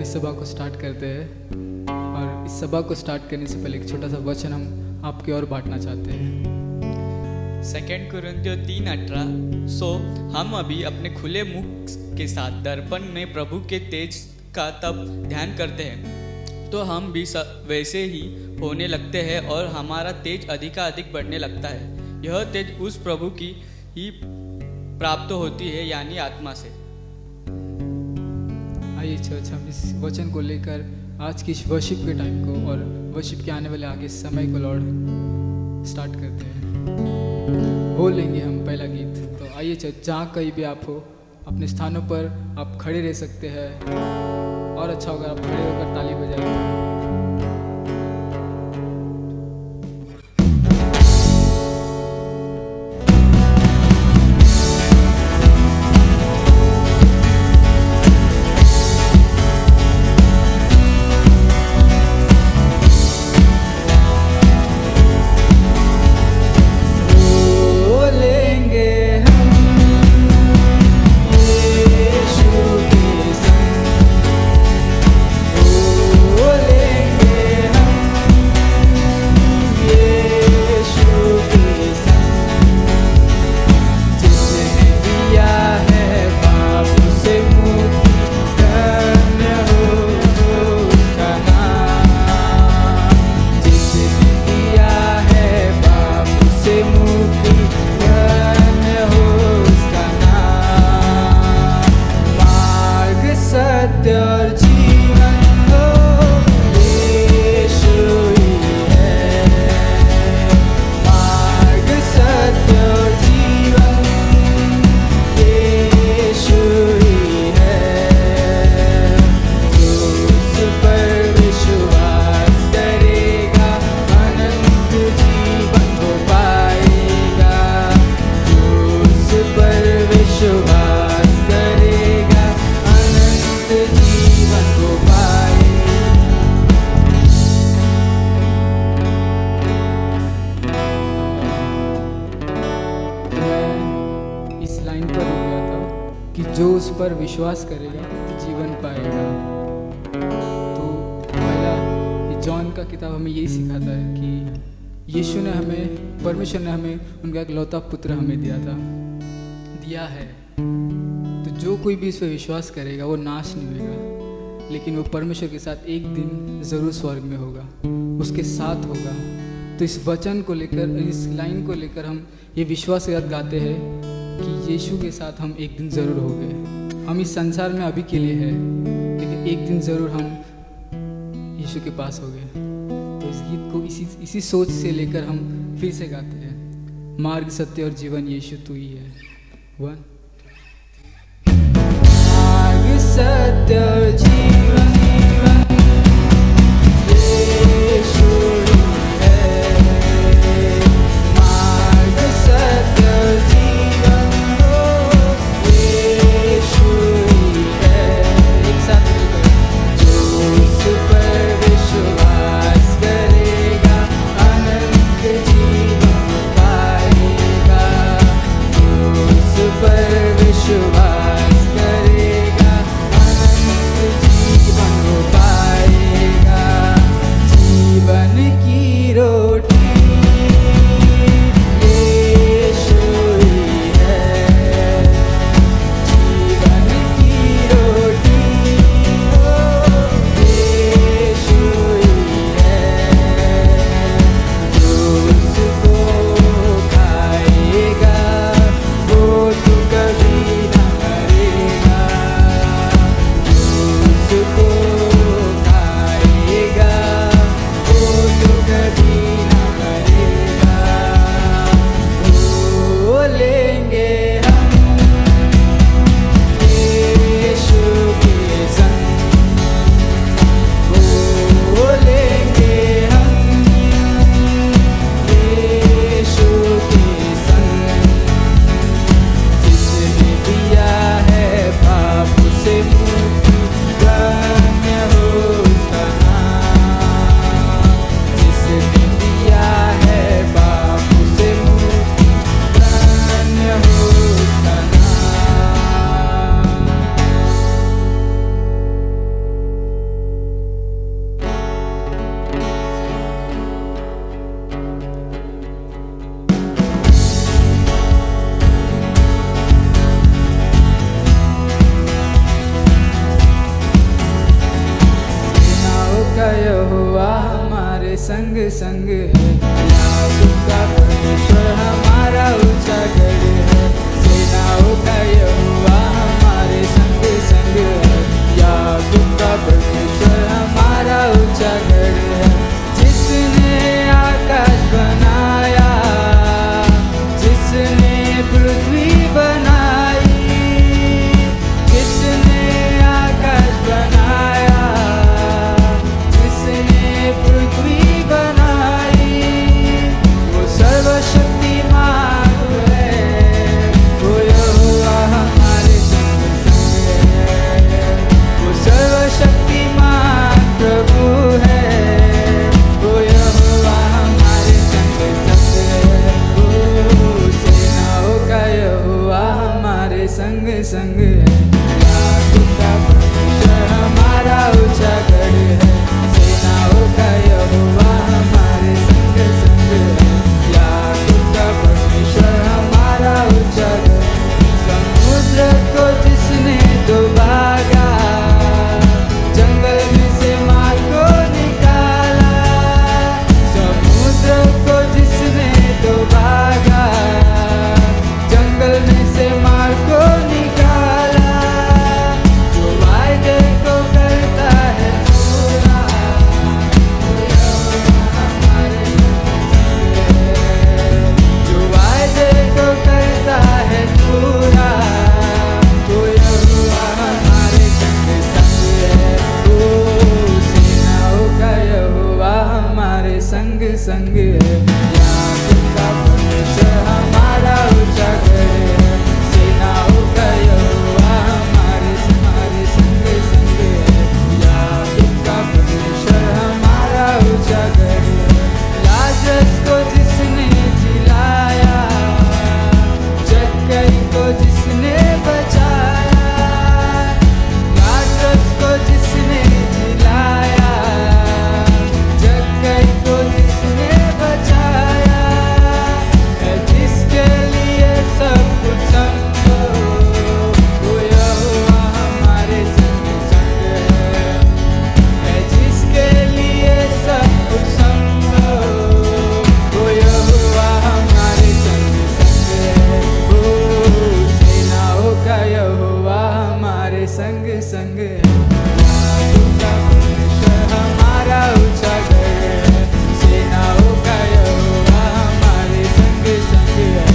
सभा को स्टार्ट करते हैं। और इस सभा को स्टार्ट करने से पहले एक छोटा सा वचन हम आपकी ओर बांटना चाहते हैं। 2 कुरिन्थियों 3:18। सो हम अभी अपने खुले मुख के साथ दर्पण में प्रभु के तेज का तब ध्यान करते हैं, तो हम भी वैसे ही होने लगते हैं और हमारा तेज अधिकाधिक बढ़ने लगता है। यह तेज उस प्रभु की ही प्राप्त होती है, यानी आत्मा से। आइए चर्च, हम इस वचन को लेकर आज की इस वर्शिप के टाइम को और वर्शिप के आने वाले आगे समय को लॉर्ड स्टार्ट करते हैं। हो लेंगे हम पहला गीत। तो आइए चर्च, जहाँ कहीं भी आप हो, अपने स्थानों पर आप खड़े रह सकते हैं, और अच्छा होगा आप खड़े होकर ताली बजाएं। जो उस पर विश्वास करेगा जीवन पाएगा। तो पहला जॉन का किताब हमें यही सिखाता है कि यीशु ने हमें, परमेश्वर ने हमें उनका एक लौता पुत्र हमें दिया है। तो जो कोई भी इस पर विश्वास करेगा वो नाश नहीं होगा, लेकिन वो परमेश्वर के साथ एक दिन ज़रूर स्वर्ग में होगा, उसके साथ होगा। तो इस वचन को लेकर, इस लाइन को लेकर हम ये विश्वास के साथ गाते हैं कि यीशु के साथ हम एक दिन ज़रूर हो गए। हम इस संसार में अभी के लिए है, लेकिन एक दिन ज़रूर हम यीशु के पास हो गए। तो इस गीत को इसी सोच से लेकर हम फिर से गाते हैं। मार्ग, सत्य और जीवन यीशु तू ही है। 1 मार्ग, सत्य और जीवन यीशु ही है। मार्ग, सत्य और जीवन यीशु ही है। एक साथ जो उस पर विश्वास करेगा अनंत जीवन पाएगा। जो उस पर विश्वास करेगा अनंत जीवन संग संग है। याकूब का परमेश्वर हमारा ऊंचा गढ़ है, सेनाओं का यहोवा हमारे संग संग है। याकूब का परमेश्वर हमारा ऊंचा गढ़ है, जिसने आकाश बनाया, जिसने पृथ्वी बनाई, जिसने आकाश बनाया, जिसने पृथ्वी बनाई, वो सर्वशक्तिमान है, वो यहोवा हमारे संग संग है। वो सर्वशक्तिमान प्रभु है, वो यहोवा हमारे संग संग है। वो सेनाओं का यहोवा हमारे संग संग है। याकूब का परमेश्वर हमारा ऊंचा गढ़ है, सेनाओं का यहोवा हमारे संग संग है। याकूब का परमेश्वर हमारा ऊंचा गढ़, समुद्र को जिसने डुबागा, जंगल में से मार को निकाला, समुद्र को जिसने डुबागा, जंगल में से मार को निकाला, जो वायदे को करता है पूरा, वो यहोवा हमारे संग है। जो वायदे को करता है पूरा, वो यहोवा हमारे संग संग है। ओ सेनाओं का यहोवा हमारे संग संग है। याकूब का परमेश्वर हमारा ऊंचा गढ़ है, सेनाओं का यहोवा हमारे संग संग है। याकूब का परमेश्वर हमारा ऊंचा गढ़ है, लाजरस को जिसने जिलाया, जक्कई को जिसने बचाया, लाजरस को जिसने जिलाया, जक्कई को जिसने बचाया, है जिसके लिए सब कुछ संभव, वो यहोवा हमारे संग संग है जिसके लिए सब कुछ संभव, वो यहोवा हमारे संग संग है। ओ सेनाओं का यहोवा हमारे संग संग है। याकूब का परमेश्वर हमारा ऊंचा गढ़ है, सेनाओं का यहोवा हमारे संग संग है।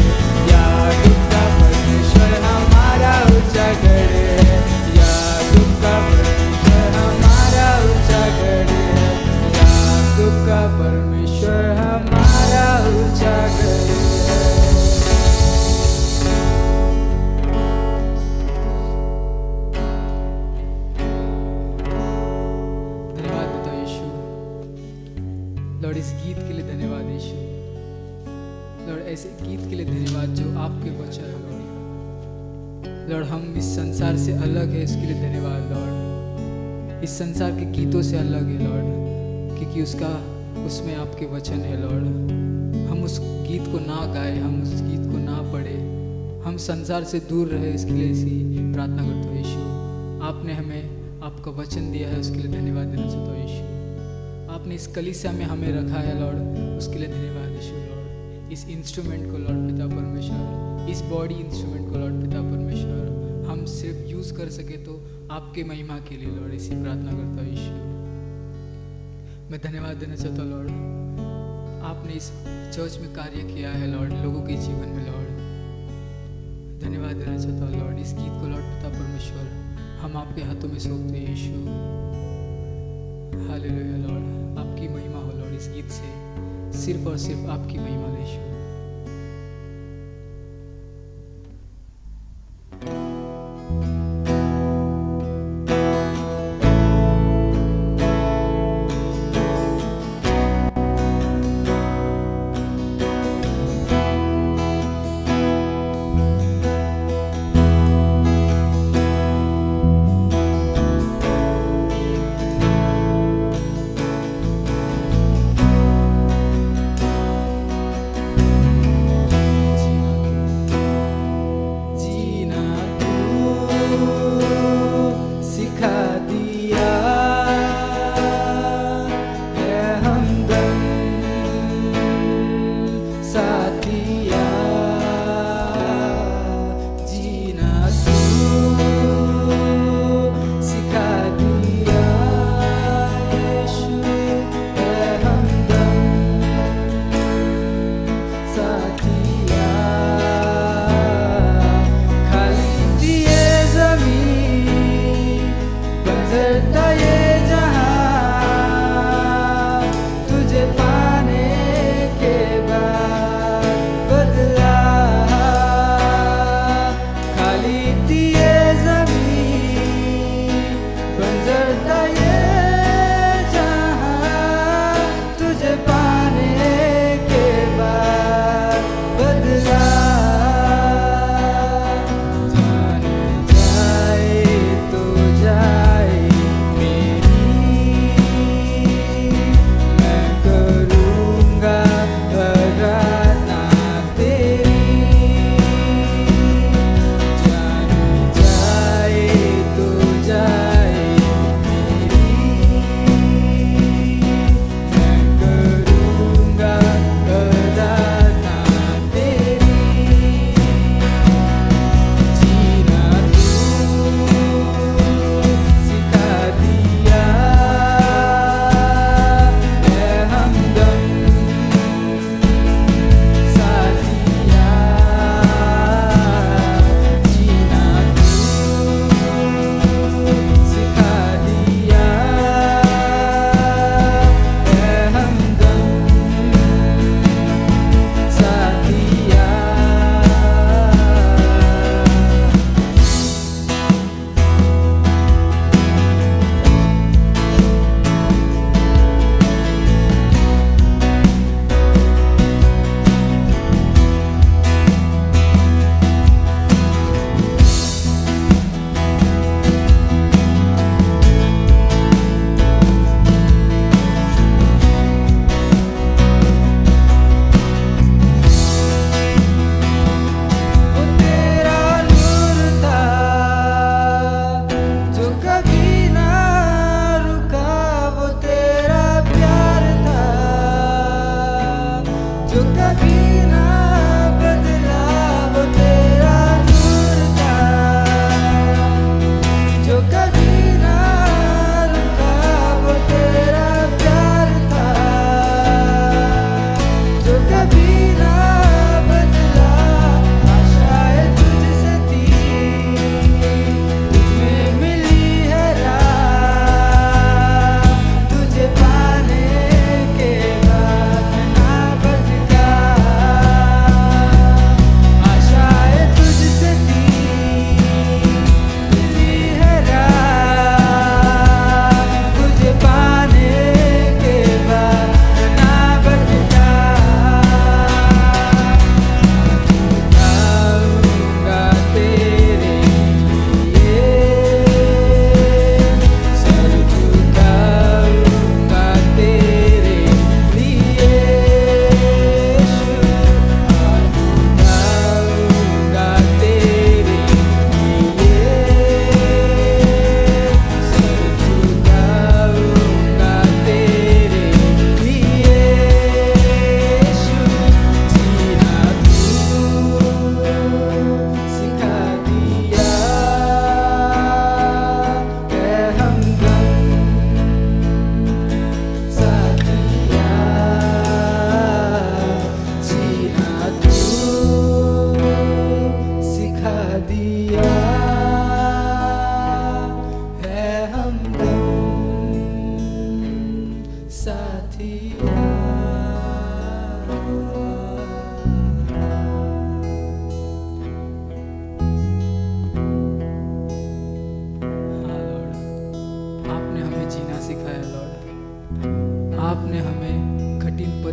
याकूब का परमेश्वर हमारा ऊंचा गढ़ है, याकूब का परमेश्वर हमारा ऊंचा गढ़ है, याकूब का परमेश्वर हमारा ऊंचा गढ़ है। धन्यवाद पिता यीशु, लॉर्ड इस गीत के लिए धन्यवाद यीशु, लॉर्ड ऐसे गीत के लिए धन्यवाद जो आपके वचन है लॉर्ड। लॉर्ड हम इस संसार से अलग है, इसके लिए धन्यवाद लॉर्ड। इस संसार के गीतों से अलग है लॉर्ड, क्योंकि उसमें आपके वचन है लॉर्ड। हम उस गीत को ना गाए, हम उस गीत को ना पढ़े, हम संसार से दूर रहे, इसके लिए ऐसी प्रार्थना करते हो यीशु। आपने हमें आपका वचन दिया है, उसके लिए धन्यवाद देना चाहता हूँ यीशु। आपने इस कलीसिया में हमें रखा है लॉर्ड, उसके लिए धन्यवाद यीशु लॉर्ड। इस इंस्ट्रूमेंट को लॉर्ड पिता परमेश्वर, इस बॉडी इंस्ट्रूमेंट को लॉर्ड पिता परमेश्वर हम सिर्फ यूज़ कर सके तो आपके महिमा के लिए लॉर्ड, इसी प्रार्थना करता हूँ यीशु। मैं धन्यवाद देना चाहता हूँ लॉर्ड, आपने इस चर्च में कार्य किया है लॉर्ड, लोगों के जीवन में लॉर्ड। धन्यवाद देना चाहता हूँ लॉर्ड। इस गीत को लॉर्ड पिता परमेश्वर हम आपके हाथों में सौंपते हैं यीशु। हालेलुया लॉर्ड, आपकी महिमा हो लॉर्ड। इस गीत से सिर्फ और सिर्फ आपकी महिमा हो यीशु।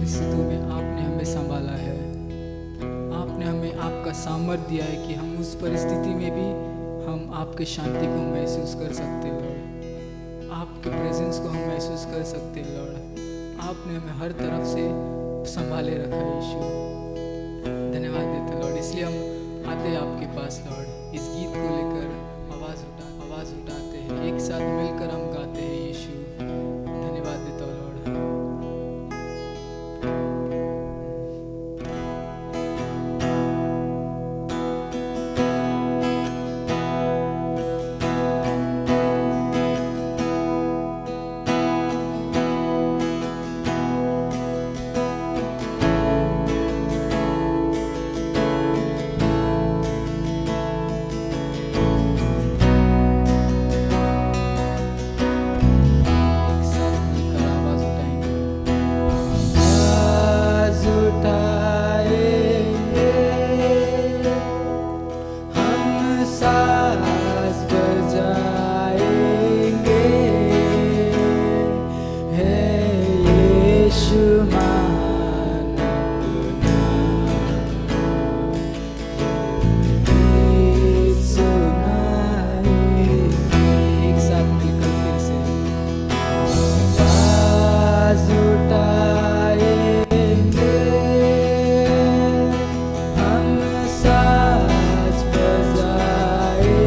परिस्थितियों में आपने हमें संभाला है। आपने हमें आपका सामर्थ्य दिया है कि हम उस परिस्थिति में भी हम आपके शांति को महसूस कर सकते हैं लॉर्ड। आपके प्रेजेंस को हम महसूस कर सकते हैं लॉर्ड। आपने हमें हर तरफ से संभाले रखा है यीशु। धन्यवाद देते हैं लॉर्ड। इसलिए हम आते हैं आपके पास लॉर्ड, इस गीत को लेकर आवाज़ उठाते हैं, एक साथ मिलकर हम गाते हैं यीशु। धन्यवाद देता हूँ लॉर्ड। एक साथ मिलकर आवाज़ उठाएंगे। आवाज़ उठाएंगे, हम साज बजाएंगे, है यीशु महान अपना। गीत सुनाएंगे, एक साथ मिलकर फिर से आवाज़ उठाएंगे, हम साज बजाएंगे,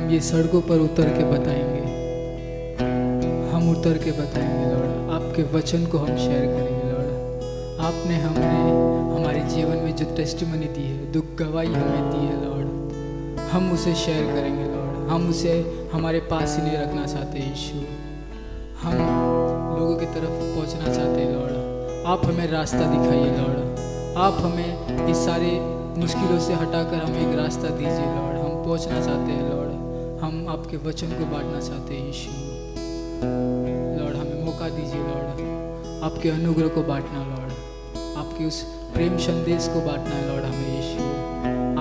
हम ये सड़कों पर उतर के बताएंगे, हम उतर के बताएंगे लॉर्ड, आपके वचन को हम शेयर करेंगे लॉर्ड। आपने हमारे जीवन में जो टेस्टिमनी दी है, जो गवाही हमें दी है लॉर्ड, हम उसे शेयर करेंगे लॉर्ड। हम उसे हमारे पास ही नहीं रखना चाहते यीशु, हम लोगों की तरफ पहुंचना चाहते हैं लॉर्ड। आप हमें रास्ता दिखाइए लॉर्ड, आप हमें इस सारे मुश्किलों से हटाकर हमें एक रास्ता दीजिए लॉर्ड। हम पहुंचना चाहते हैं लॉर्ड, हम आपके वचन को बांटना चाहते हैं यीशु लॉर्ड। हमें मौका दीजिए लॉर्ड, आपके अनुग्रह को बांटना लॉर्ड, आपके उस प्रेम संदेश को बांटना है लॉर्ड हमें यीशु।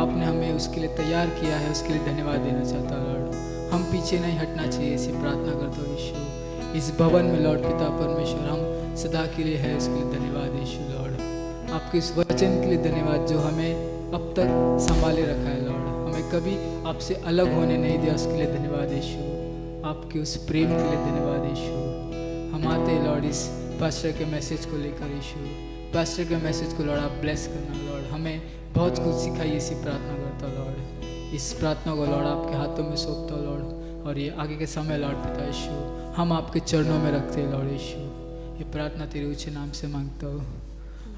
आपने हमें उसके लिए तैयार किया है, उसके लिए धन्यवाद देना चाहता लॉर्ड। हम पीछे नहीं हटना चाहिए, ऐसी प्रार्थना करता हूँ यीशु। इस भवन में लॉर्ड पिता परमेश्वर हम सदा के लिए है, इसके लिए धन्यवाद यीशु लॉर्ड। आपके इस वचन के लिए धन्यवाद जो हमें अब तक संभाले रखा है लॉर्ड, हमें कभी आपसे अलग होने नहीं दिया, उसके लिए धन्यवाद यीशु। आपके उस प्रेम के लिए धन्यवाद यीशु। हम आते हैं लॉर्ड इस पास्टर के मैसेज को लेकर यीशु, पास्टर के मैसेज को लॉर्ड आप ब्लेस करना लॉर्ड, हमें बहुत कुछ सिखाइए, इसी प्रार्थना करता लॉर्ड। इस प्रार्थना को लॉर्ड आपके हाथों में सौंपता लॉर्ड, और ये आगे के समय लॉर्ड पिता यीशु हम आपके चरणों में रखते हैं लॉर्ड यीशु। ये प्रार्थना तेरे ऊंचे नाम से मांगता हूँ,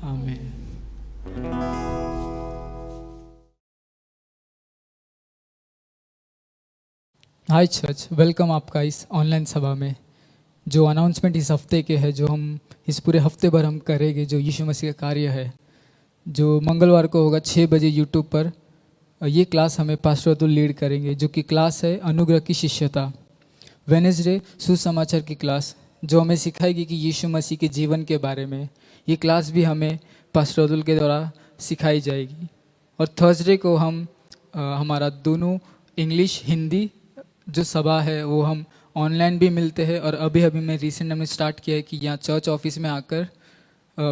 आमीन। हाय चर्च, वेलकम आपका इस ऑनलाइन सभा में। जो अनाउंसमेंट इस हफ्ते के है, जो हम इस पूरे हफ्ते भर हम करेंगे, जो यीशु मसीह का कार्य है, जो मंगलवार को होगा 6 बजे यूट्यूब पर। ये क्लास हमें पास्टर अतुल लीड करेंगे, जो कि क्लास है अनुग्रह की शिष्यता। वेडनेसडे सुसमाचार की क्लास, जो हमें सिखाएगी कि यीशु मसीह के जीवन के बारे में। ये क्लास भी हमें पास्टर अतुल के द्वारा सिखाई जाएगी। और थर्सडे को हम हमारा दोनों इंग्लिश हिंदी जो सभा है वो हम ऑनलाइन भी मिलते हैं। और अभी मैं रिसेंट हमने स्टार्ट किया है कि यहाँ चर्च ऑफिस में आकर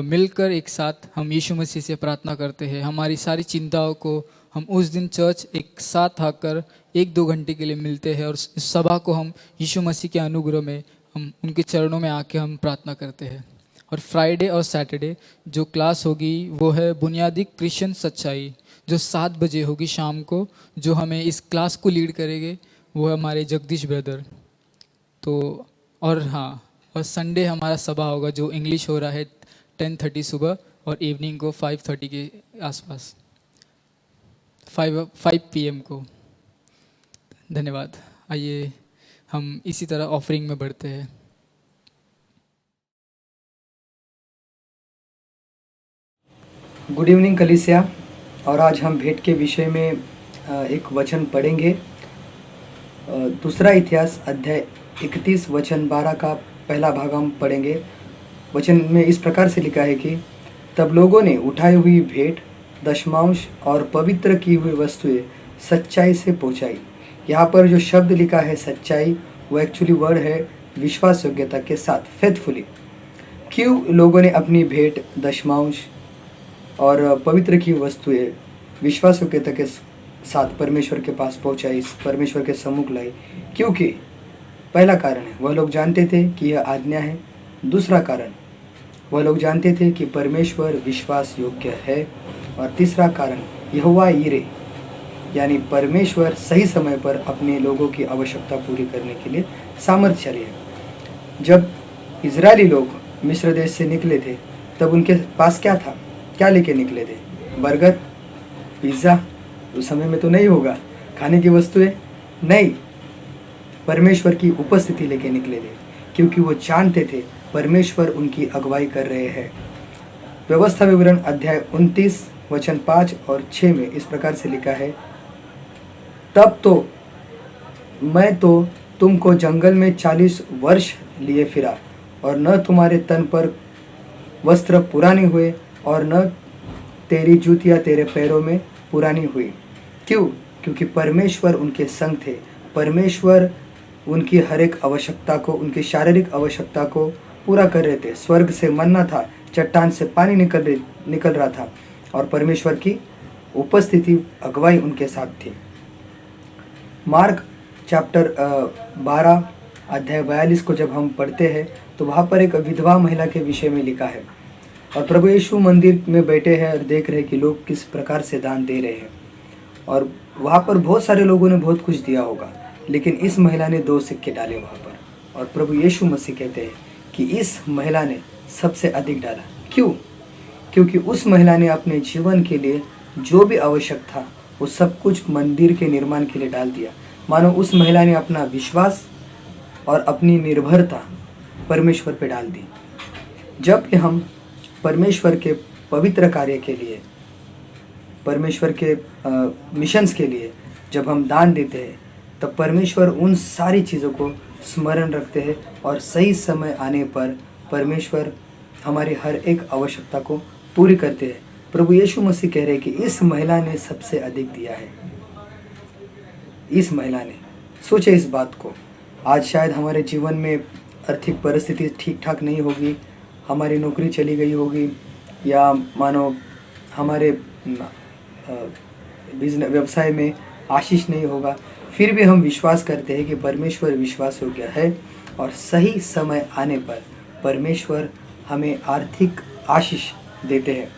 मिलकर एक साथ हम यीशु मसीह से प्रार्थना करते हैं। हमारी सारी चिंताओं को हम उस दिन चर्च एक साथ आकर 1-2 घंटे के लिए मिलते हैं, और इस सभा को हम यीशु मसीह के अनुग्रह में हम उनके चरणों में आके हम प्रार्थना करते हैं। और फ्राइडे और सैटरडे जो क्लास होगी वो है बुनियादी क्रिश्चियन सच्चाई, जो 7 बजे होगी शाम को। जो हमें इस क्लास को लीड करेंगे वो है हमारे जगदीश ब्रदर। तो और संडे हमारा सभा होगा, जो इंग्लिश हो रहा है 10:30 सुबह, और इवनिंग को 5:30 के आसपास, 5 PM को। धन्यवाद। आइए हम इसी तरह ऑफरिंग में बढ़ते हैं। गुड इवनिंग कलीसिया, और आज हम भेंट के विषय में एक वचन पढ़ेंगे। दूसरा इतिहास अध्याय 31 वचन 12 का पहला भाग हम पढ़ेंगे। वचन में इस प्रकार से लिखा है कि तब लोगों ने उठाई हुई भेंट, दशमांश और पवित्र की हुई वस्तुएं सच्चाई से पहुंचाई। यहाँ पर जो शब्द लिखा है सच्चाई, वो एक्चुअली वर्ड है विश्वास योग्यता के साथ, फेथफुली। क्यों लोगों ने अपनी भेंट, दशमांश और पवित्र की वस्तुएं विश्वास योग्यता के साथ परमेश्वर के पास पहुंचाई, परमेश्वर के सम्मुख लाई? क्योंकि पहला कारण है वह लोग जानते थे कि यह आज्ञा है। दूसरा कारण, वह लोग जानते थे कि परमेश्वर विश्वास योग्य है। और तीसरा कारण, यहोवा यीरे, यानी परमेश्वर सही समय पर अपने लोगों की आवश्यकता पूरी करने के लिए सामर्थ्यशाली है। जब इजरायली लोग मिस्र देश से निकले थे तब उनके पास क्या था? क्या लेके निकले थे? Burger, pizza? उस समय में तो नहीं होगा। खाने की वस्तुएं नहीं, परमेश्वर की उपस्थिति लेके निकले थे, क्योंकि वो जानते थे परमेश्वर उनकी अगुवाई कर रहे हैं। व्यवस्था विवरण अध्याय 29 वचन 5 और 6 में इस प्रकार से लिखा है, तब तो मैं तो तुमको जंगल में 40 वर्ष लिए फिरा, और न तुम्हारे तन पर वस्त्र पुराने हुए, और न तेरी जूतियाँ तेरे पैरों में पुरानी हुई। क्यों? क्योंकि परमेश्वर उनके संग थे। परमेश्वर उनकी हर एक आवश्यकता को, उनकी शारीरिक आवश्यकता को पूरा कर रहे थे। स्वर्ग से मन्ना था, चट्टान से पानी निकल रहा था, और परमेश्वर की उपस्थिति, अगुवाई उनके साथ थी। मार्क चैप्टर 12 अध्याय 42 को जब हम पढ़ते हैं तो वहाँ पर एक विधवा महिला के विषय में लिखा है, और प्रभु यीशु मंदिर में बैठे हैं और देख रहे हैं कि लोग किस प्रकार से दान दे रहे हैं। और वहाँ पर बहुत सारे लोगों ने बहुत कुछ दिया होगा, लेकिन इस महिला ने 2 सिक्के डाले वहाँ पर, और प्रभु यीशु मसीह कहते हैं कि इस महिला ने सबसे अधिक डाला। क्यों? क्योंकि उस महिला ने अपने जीवन के लिए जो भी आवश्यक था वो सब कुछ मंदिर के निर्माण के लिए डाल दिया। मानो उस महिला ने अपना विश्वास और अपनी निर्भरता परमेश्वर पे डाल दी। जब भी हम परमेश्वर के पवित्र कार्य के लिए, परमेश्वर के मिशंस के लिए जब हम दान देते हैं, तब परमेश्वर उन सारी चीज़ों को स्मरण रखते हैं और सही समय आने पर परमेश्वर हमारी हर एक आवश्यकता को पूरी करते हैं। प्रभु यीशु मसीह कह रहे हैं कि इस महिला ने सबसे अधिक दिया है। इस महिला ने, सोचे इस बात को। आज शायद हमारे जीवन में आर्थिक परिस्थिति ठीक ठाक नहीं होगी, हमारी नौकरी चली गई होगी, या मानो हमारे बिजनेस व्यवसाय में आशीष नहीं होगा, फिर भी हम विश्वास करते हैं कि परमेश्वर विश्वास योग्य है और सही समय आने पर परमेश्वर हमें आर्थिक आशीष देते हैं।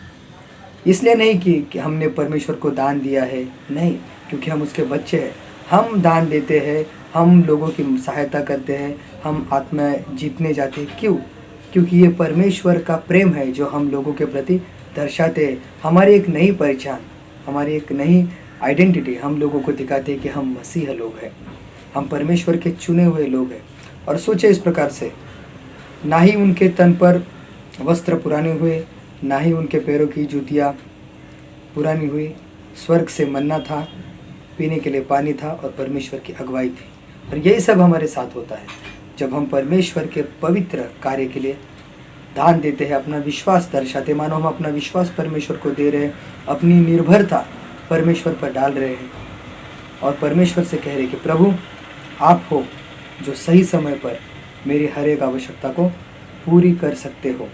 इसलिए नहीं कि हमने परमेश्वर को दान दिया है, नहीं, क्योंकि हम उसके बच्चे हैं। हम दान देते हैं, हम लोगों की सहायता करते हैं, हम आत्माएं जीतने जाते हैं। क्यों? क्योंकि ये परमेश्वर का प्रेम है जो हम लोगों के प्रति दर्शाते हैं। हमारी एक नई पहचान, हमारी एक नई आइडेंटिटी हम लोगों को दिखाते हैं कि हम मसीह लोग हैं, हम परमेश्वर के चुने हुए लोग हैं। और सोचे इस प्रकार से, ना ही उनके तन पर वस्त्र पुराने हुए, ना ही उनके पैरों की जूतियाँ पुरानी हुई। स्वर्ग से मन्ना था, पीने के लिए पानी था और परमेश्वर की अगुवाई थी। और यही सब हमारे साथ होता है जब हम परमेश्वर के पवित्र कार्य के लिए दान देते हैं, अपना विश्वास दर्शाते, मानो हम अपना विश्वास परमेश्वर को दे रहे हैं, अपनी निर्भरता परमेश्वर पर डाल रहे हैं और परमेश्वर से कह रहे हैं कि प्रभु आप हो जो सही समय पर मेरी हर एक आवश्यकता को पूरी कर सकते हो।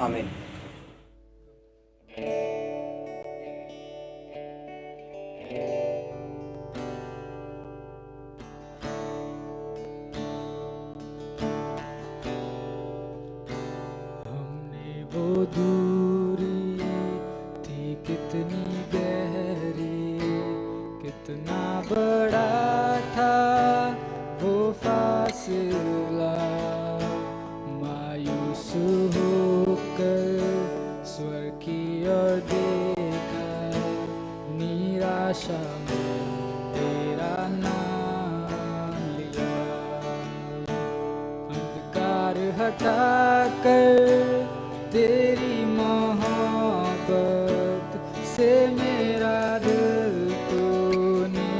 आमीन। हमने वो दूरी थी कितनी गहरी, कितना बड़ा था वो फासला, मायूस होकर स्वर की ओर देखा, निराशा में तेरा नाम लिया, अंधकार हटाकर तेरी मोहब्बत से मेरा दिल तूने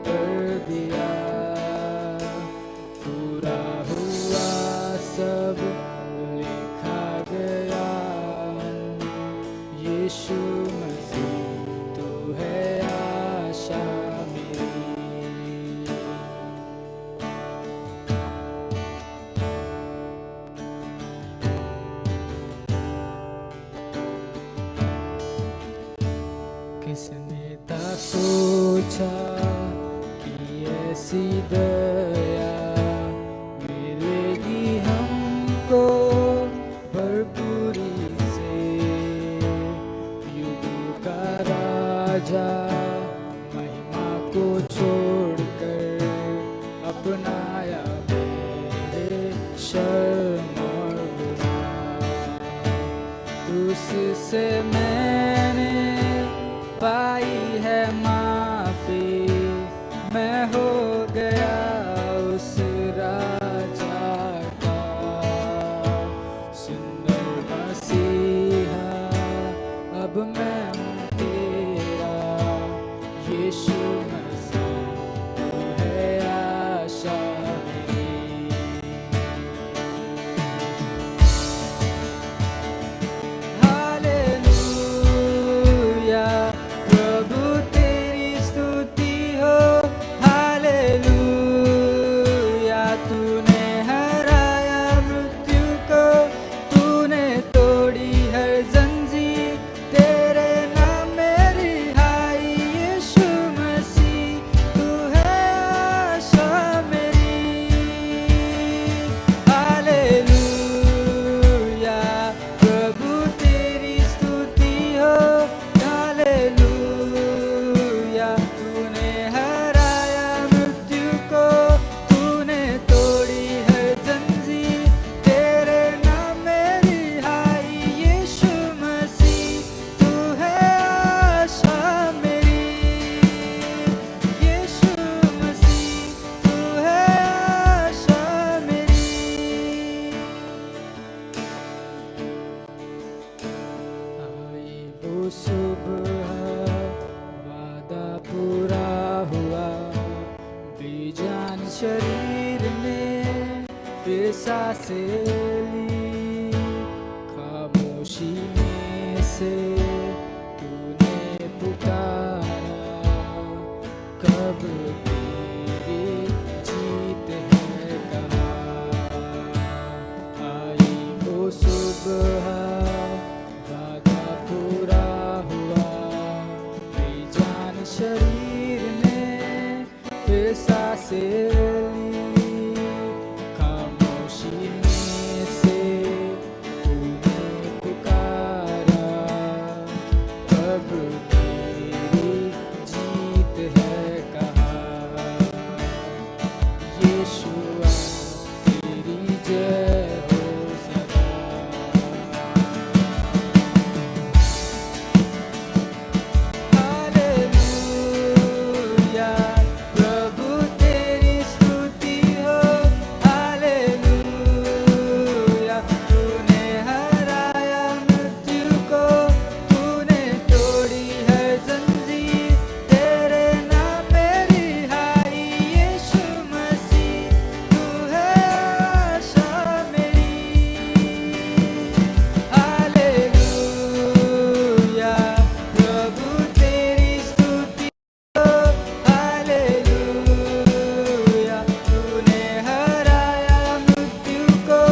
भर दिया, पूरा हुआ सब लिखा गया, यीशु मसीह तू है आशा मेरी। किसने था सोचा कि ऐसी दया मिलेगी हमको भरपूरी से, युगों का राजा महिमा को छोड़कर अपनाया मेरे शर्म और गुनाह, उससे मैंने पाई है माफी, मैं हो गया उस राजा का सुंदर मसीहा, अब मैं हूँ तेरा, यीशु मसीह तू है आशा मेरी। हालेलुया, शरीर ने फिर सांसें ली, खामोशी में से तूने पुकारा, कब तेरी जीत है कहाँ। आई वो सुबह, वादा पूरा हुआ, बेजान शरीर ने फिर सांसें ली, खामोशी में से तूने पुकारा, कब तेरी जीत है कहाँ। यीशुआ तेरी जय हो सदा। हालेलुया, प्रभु तेरी स्तुति हो। हालेलुया, तूने हराया मृत्यु को, तूने तोड़ी है जंजीर, तेरे नाम में रिहाई। यीशु मसीह तू है आशा मेरी। हालेलुया, प्रभु तेरी स्तुति हो। हालेलुया, तूने हराया मृत्यु को,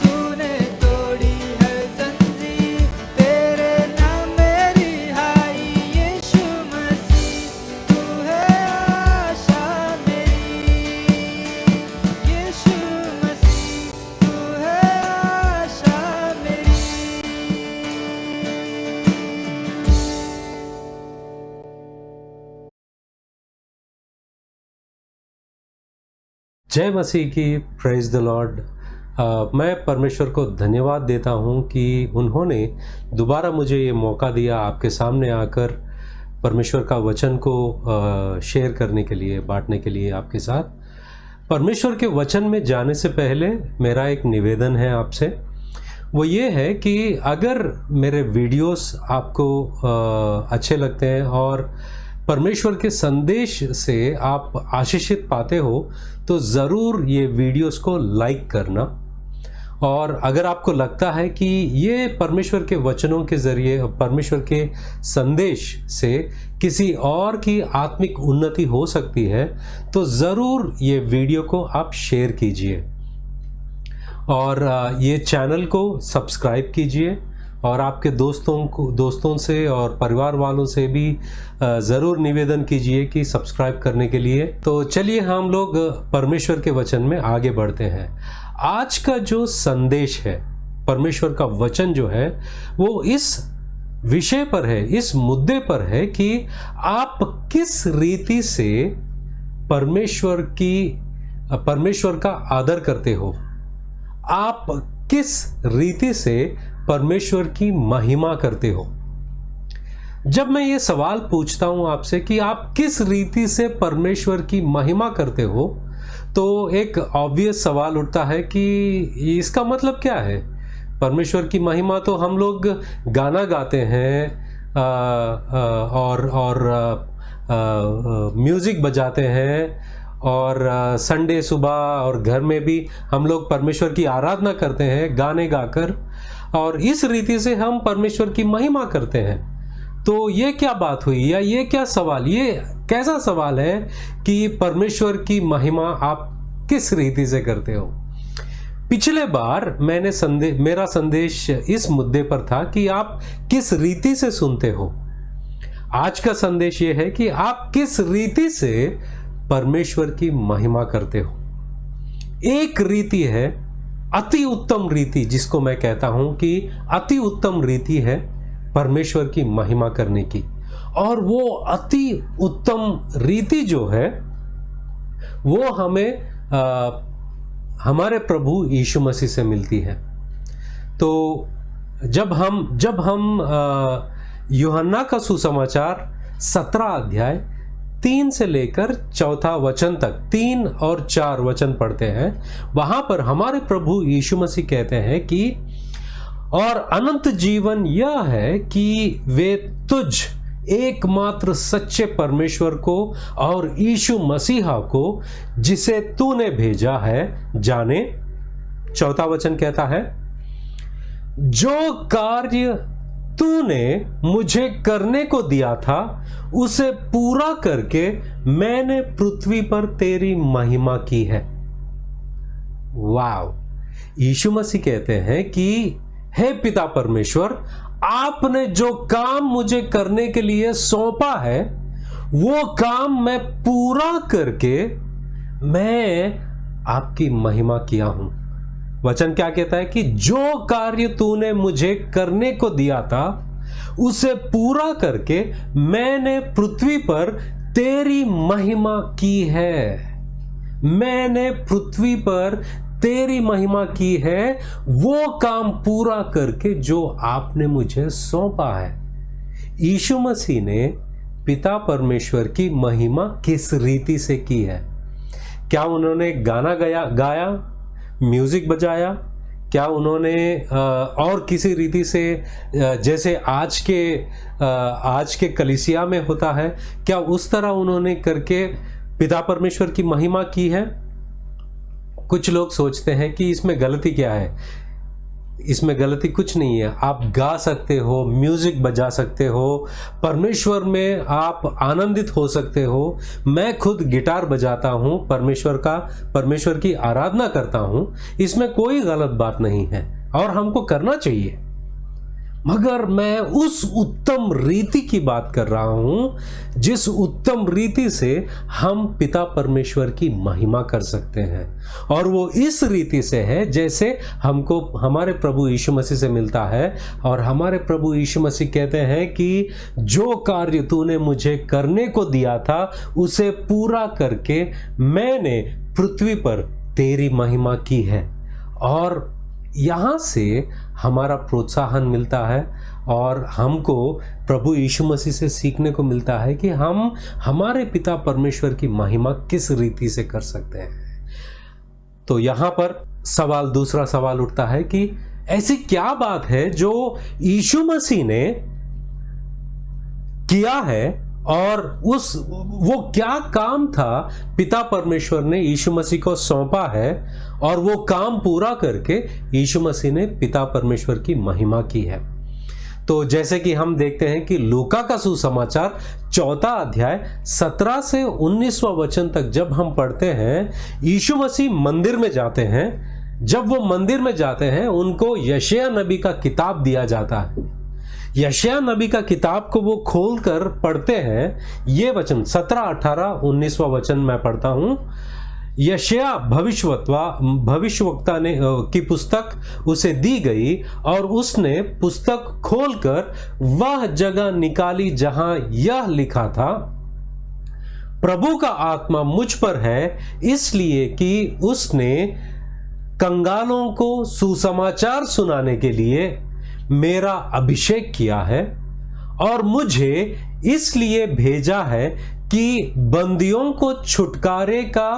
तूने तोड़ी है जंजीर, तेरे नाम में रिहाई। यीशु मसीह तू है आशा मेरी। यीशु मसीह तू है आशा मेरी। जय मसीह की, प्रेज द लॉर्ड। मैं परमेश्वर को धन्यवाद देता हूं कि उन्होंने दोबारा मुझे ये मौका दिया आपके सामने आकर परमेश्वर का वचन को शेयर करने के लिए, बांटने के लिए आपके साथ। परमेश्वर के वचन में जाने से पहले मेरा एक निवेदन है आपसे, वो ये है कि अगर मेरे वीडियोस आपको अच्छे लगते हैं और परमेश्वर के संदेश से आप आशीषित पाते हो तो ज़रूर ये वीडियोस को लाइक करना। और अगर आपको लगता है कि ये परमेश्वर के वचनों के ज़रिए, परमेश्वर के संदेश से किसी और की आत्मिक उन्नति हो सकती है तो ज़रूर ये वीडियो को आप शेयर कीजिए और ये चैनल को सब्सक्राइब कीजिए और आपके दोस्तों से और परिवार वालों से भी ज़रूर निवेदन कीजिए कि सब्सक्राइब करने के लिए। तो चलिए हम लोग परमेश्वर के वचन में आगे बढ़ते हैं। आज का जो संदेश है, परमेश्वर का वचन जो है, वो इस विषय पर है, इस मुद्दे पर है कि आप किस रीति से परमेश्वर का आदर करते हो, आप किस रीति से परमेश्वर की महिमा करते हो। जब मैं ये सवाल पूछता हूं आपसे कि आप किस रीति से परमेश्वर की महिमा करते हो, तो एक ऑब्वियस सवाल उठता है कि इसका मतलब क्या है। परमेश्वर की महिमा तो हम लोग गाना गाते हैं और म्यूज़िक बजाते हैं और संडे सुबह और घर में भी हम लोग परमेश्वर की आराधना करते हैं गाने गाकर, और इस रीति से हम परमेश्वर की महिमा करते हैं। तो ये क्या बात हुई, या ये क्या सवाल, ये कैसा सवाल है कि परमेश्वर की महिमा आप किस रीति से करते हो। पिछले बार मेरा संदेश इस मुद्दे पर था कि आप किस रीति से सुनते हो। आज का संदेश ये है कि आप किस रीति से परमेश्वर की महिमा करते हो। एक रीति है अति उत्तम रीति, जिसको मैं कहता हूं कि अति उत्तम रीति है परमेश्वर की महिमा करने की, और वो अति उत्तम रीति जो है वो हमें हमारे प्रभु यीशु मसीह से मिलती है। तो जब हम यूहन्ना का सुसमाचार 17 अध्याय 3 से लेकर 4 वचन तक, 3 और 4 वचन पढ़ते हैं, वहां पर हमारे प्रभु यीशु मसीह कहते हैं कि और अनंत जीवन यह है कि वे तुझ एकमात्र सच्चे परमेश्वर को और यीशु मसीहा को जिसे तूने भेजा है जाने। चौथा वचन कहता है, जो कार्य तूने मुझे करने को दिया था उसे पूरा करके मैंने पृथ्वी पर तेरी महिमा की है। वाव! यीशु मसीह कहते हैं कि हे पिता परमेश्वर, आपने जो काम मुझे करने के लिए सौंपा है वो काम मैं पूरा करके मैं आपकी महिमा किया हूं। वचन क्या कहता है कि जो कार्य तूने मुझे करने को दिया था उसे पूरा करके मैंने पृथ्वी पर तेरी महिमा की है। मैंने पृथ्वी पर तेरी महिमा की है, वो काम पूरा करके जो आपने मुझे सौंपा है। यीशु मसीह ने पिता परमेश्वर की महिमा किस रीति से की है? क्या उन्होंने गाना गाया, म्यूजिक बजाया? क्या उन्होंने और किसी रीति से जैसे आज के कलीसिया में होता है, क्या उस तरह उन्होंने करके पिता परमेश्वर की महिमा की है? कुछ लोग सोचते हैं कि इसमें गलती क्या है। इसमें गलती कुछ नहीं है। आप गा सकते हो, म्यूजिक बजा सकते हो, परमेश्वर में आप आनंदित हो सकते हो। मैं खुद गिटार बजाता हूं, परमेश्वर की आराधना करता हूं। इसमें कोई गलत बात नहीं है और हमको करना चाहिए। मगर मैं उस उत्तम रीति की बात कर रहा हूं जिस उत्तम रीति से हम पिता परमेश्वर की महिमा कर सकते हैं, और वो इस रीति से है जैसे हमको हमारे प्रभु यीशु मसीह से मिलता है। और हमारे प्रभु यीशु मसीह कहते हैं कि जो कार्य तूने मुझे करने को दिया था उसे पूरा करके मैंने पृथ्वी पर तेरी महिमा की है। और यहाँ से हमारा प्रोत्साहन मिलता है और हमको प्रभु यीशु मसीह से सीखने को मिलता है कि हम हमारे पिता परमेश्वर की महिमा किस रीति से कर सकते हैं। तो यहाँ पर दूसरा सवाल उठता है कि ऐसी क्या बात है जो यीशु मसीह ने किया है, और वो क्या काम था पिता परमेश्वर ने यीशु मसीह को सौंपा है, और वो काम पूरा करके यीशु मसीह ने पिता परमेश्वर की महिमा की है। तो जैसे कि हम देखते हैं कि लूका का सुसमाचार 4 अध्याय 17 से 19वां वचन तक जब हम पढ़ते हैं, यीशु मसीह मंदिर में जाते हैं। जब वो मंदिर में जाते हैं उनको यशायाह नबी का किताब दिया जाता है। यशायाह नबी का किताब को वो खोलकर पढ़ते हैं। ये वचन 17, 18, 19वां वचन मैं पढ़ता हूं। यशायाह भविष्यवक्ता ने की पुस्तक उसे दी गई और उसने पुस्तक खोलकर वह जगह निकाली जहां यह लिखा था, प्रभु का आत्मा मुझ पर है, इसलिए कि उसने कंगालों को सुसमाचार सुनाने के लिए मेरा अभिषेक किया है, और मुझे इसलिए भेजा है कि बंदियों को छुटकारे का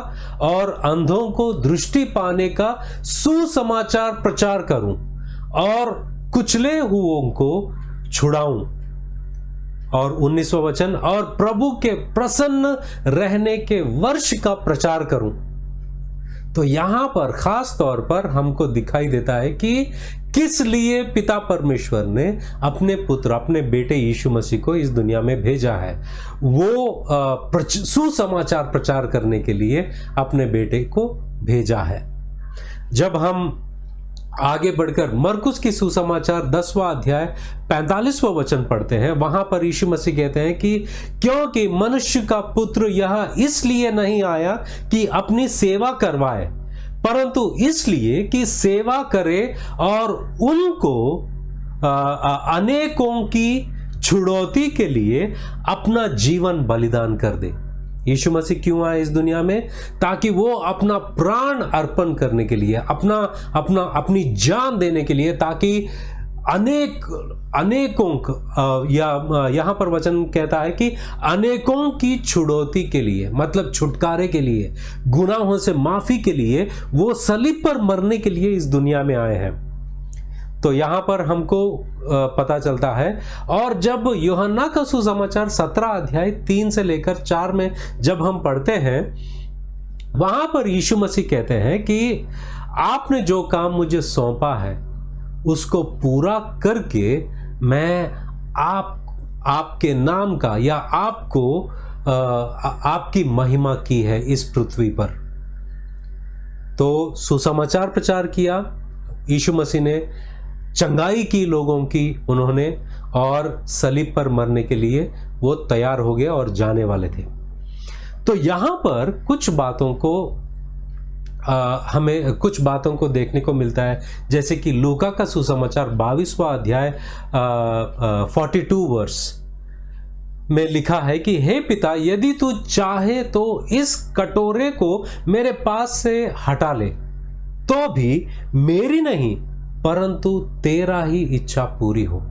और अंधों को दृष्टि पाने का सुसमाचार प्रचार करूं और कुचले हुओं को छुड़ाऊं। और 19वां वचन, और प्रभु के प्रसन्न रहने के वर्ष का प्रचार करूं। तो यहां पर खास तौर पर हमको दिखाई देता है कि किस लिए पिता परमेश्वर ने अपने पुत्र, अपने बेटे यीशु मसीह को इस दुनिया में भेजा है। वो सुसमाचार प्रचार करने के लिए अपने बेटे को भेजा है। जब हम आगे बढ़कर मरकुस की सुसमाचार 10वां अध्याय 45वां वचन पढ़ते हैं, वहां पर यीशु मसीह कहते हैं कि क्योंकि मनुष्य का पुत्र यह इसलिए नहीं आया कि अपनी सेवा करवाए, परंतु इसलिए कि सेवा करे और उनको अनेकों की छुड़ौती के लिए अपना जीवन बलिदान कर दे। यीशु मसीह क्यों आए इस दुनिया में? ताकि वो अपना प्राण अर्पण करने के लिए, अपनी जान देने के लिए, ताकि अनेकों यहां पर वचन कहता है कि अनेकों की छुड़ौती के लिए, मतलब छुटकारे के लिए, गुनाहों से माफी के लिए वो सलीब पर मरने के लिए इस दुनिया में आए हैं। तो यहाँ पर हमको पता चलता है। और जब यूहन्ना का सुसमाचार 17 अध्याय 3 से लेकर 4 में जब हम पढ़ते हैं, वहां पर यीशु मसीह कहते हैं कि आपने जो काम मुझे सौंपा है उसको पूरा करके मैं आपके नाम का या आपकी महिमा की है इस पृथ्वी पर। तो सुसमाचार प्रचार किया, यीशु मसीह ने चंगाई की लोगों की उन्होंने, और सलीब पर मरने के लिए वो तैयार हो गए और जाने वाले थे। तो यहां पर कुछ बातों को हमें कुछ बातों को देखने को मिलता है, जैसे कि लूका का सुसमाचार 22वां अध्याय 42 वर्ष में लिखा है कि हे पिता, यदि तू चाहे तो इस कटोरे को मेरे पास से हटा ले, तो भी मेरी नहीं परंतु तेरा ही इच्छा पूरी हो।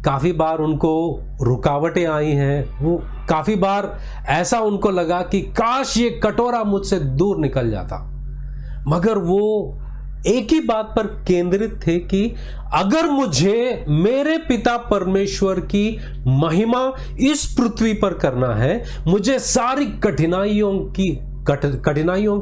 काफी बार उनको रुकावटें आई हैं, वो काफी बार ऐसा उनको लगा कि काश ये कटोरा मुझसे दूर निकल जाता, मगर वो एक ही बात पर केंद्रित थे कि अगर मुझे मेरे पिता परमेश्वर की महिमा इस पृथ्वी पर करना है, मुझे सारी कठिनाइयों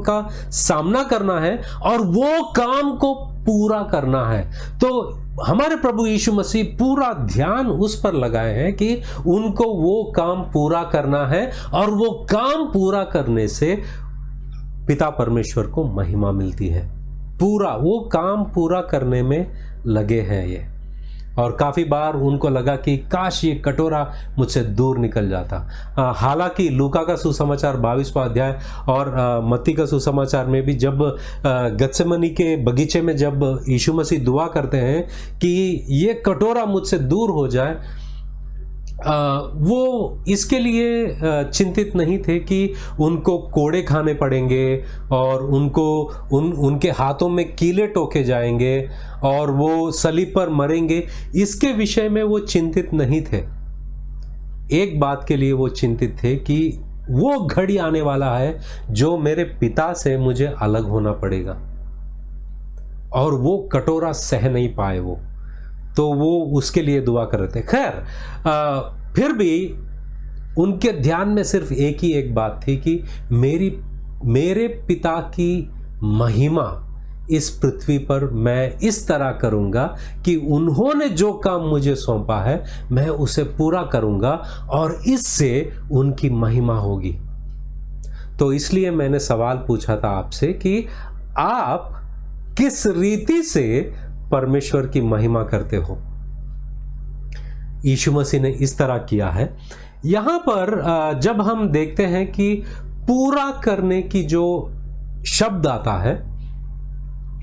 का सामना करना है और वो काम को पूरा करना है। तो हमारे प्रभु यीशु मसीह पूरा ध्यान उस पर लगाए हैं कि उनको वो काम पूरा करना है, और वो काम पूरा करने से पिता परमेश्वर को महिमा मिलती है। पूरा वो काम पूरा करने में लगे हैं ये। और काफ़ी बार उनको लगा कि काश ये कटोरा मुझसे दूर निकल जाता। हालांकि लूका का सुसमाचार 22वां अध्याय और मत्ती का सुसमाचार में भी जब गत्सेमनी के बगीचे में जब यीशु मसीह दुआ करते हैं कि ये कटोरा मुझसे दूर हो जाए, वो इसके लिए चिंतित नहीं थे कि उनको कोड़े खाने पड़ेंगे और उनके हाथों में कीले टोके जाएंगे और वो सलीब पर मरेंगे। इसके विषय में वो चिंतित नहीं थे। एक बात के लिए वो चिंतित थे कि वो घड़ी आने वाला है जो मेरे पिता से मुझे अलग होना पड़ेगा, और वो कटोरा सह नहीं पाए वो, तो वो उसके लिए दुआ कर रहे थे। खैर, फिर भी उनके ध्यान में सिर्फ एक बात थी कि मेरे पिता की महिमा इस पृथ्वी पर मैं इस तरह करूंगा कि उन्होंने जो काम मुझे सौंपा है मैं उसे पूरा करूंगा और इससे उनकी महिमा होगी। तो इसलिए मैंने सवाल पूछा था आपसे कि आप किस रीति से परमेश्वर की महिमा करते हो। यीशु मसीह ने इस तरह किया है। यहां पर जब हम देखते हैं कि पूरा करने की जो शब्द आता है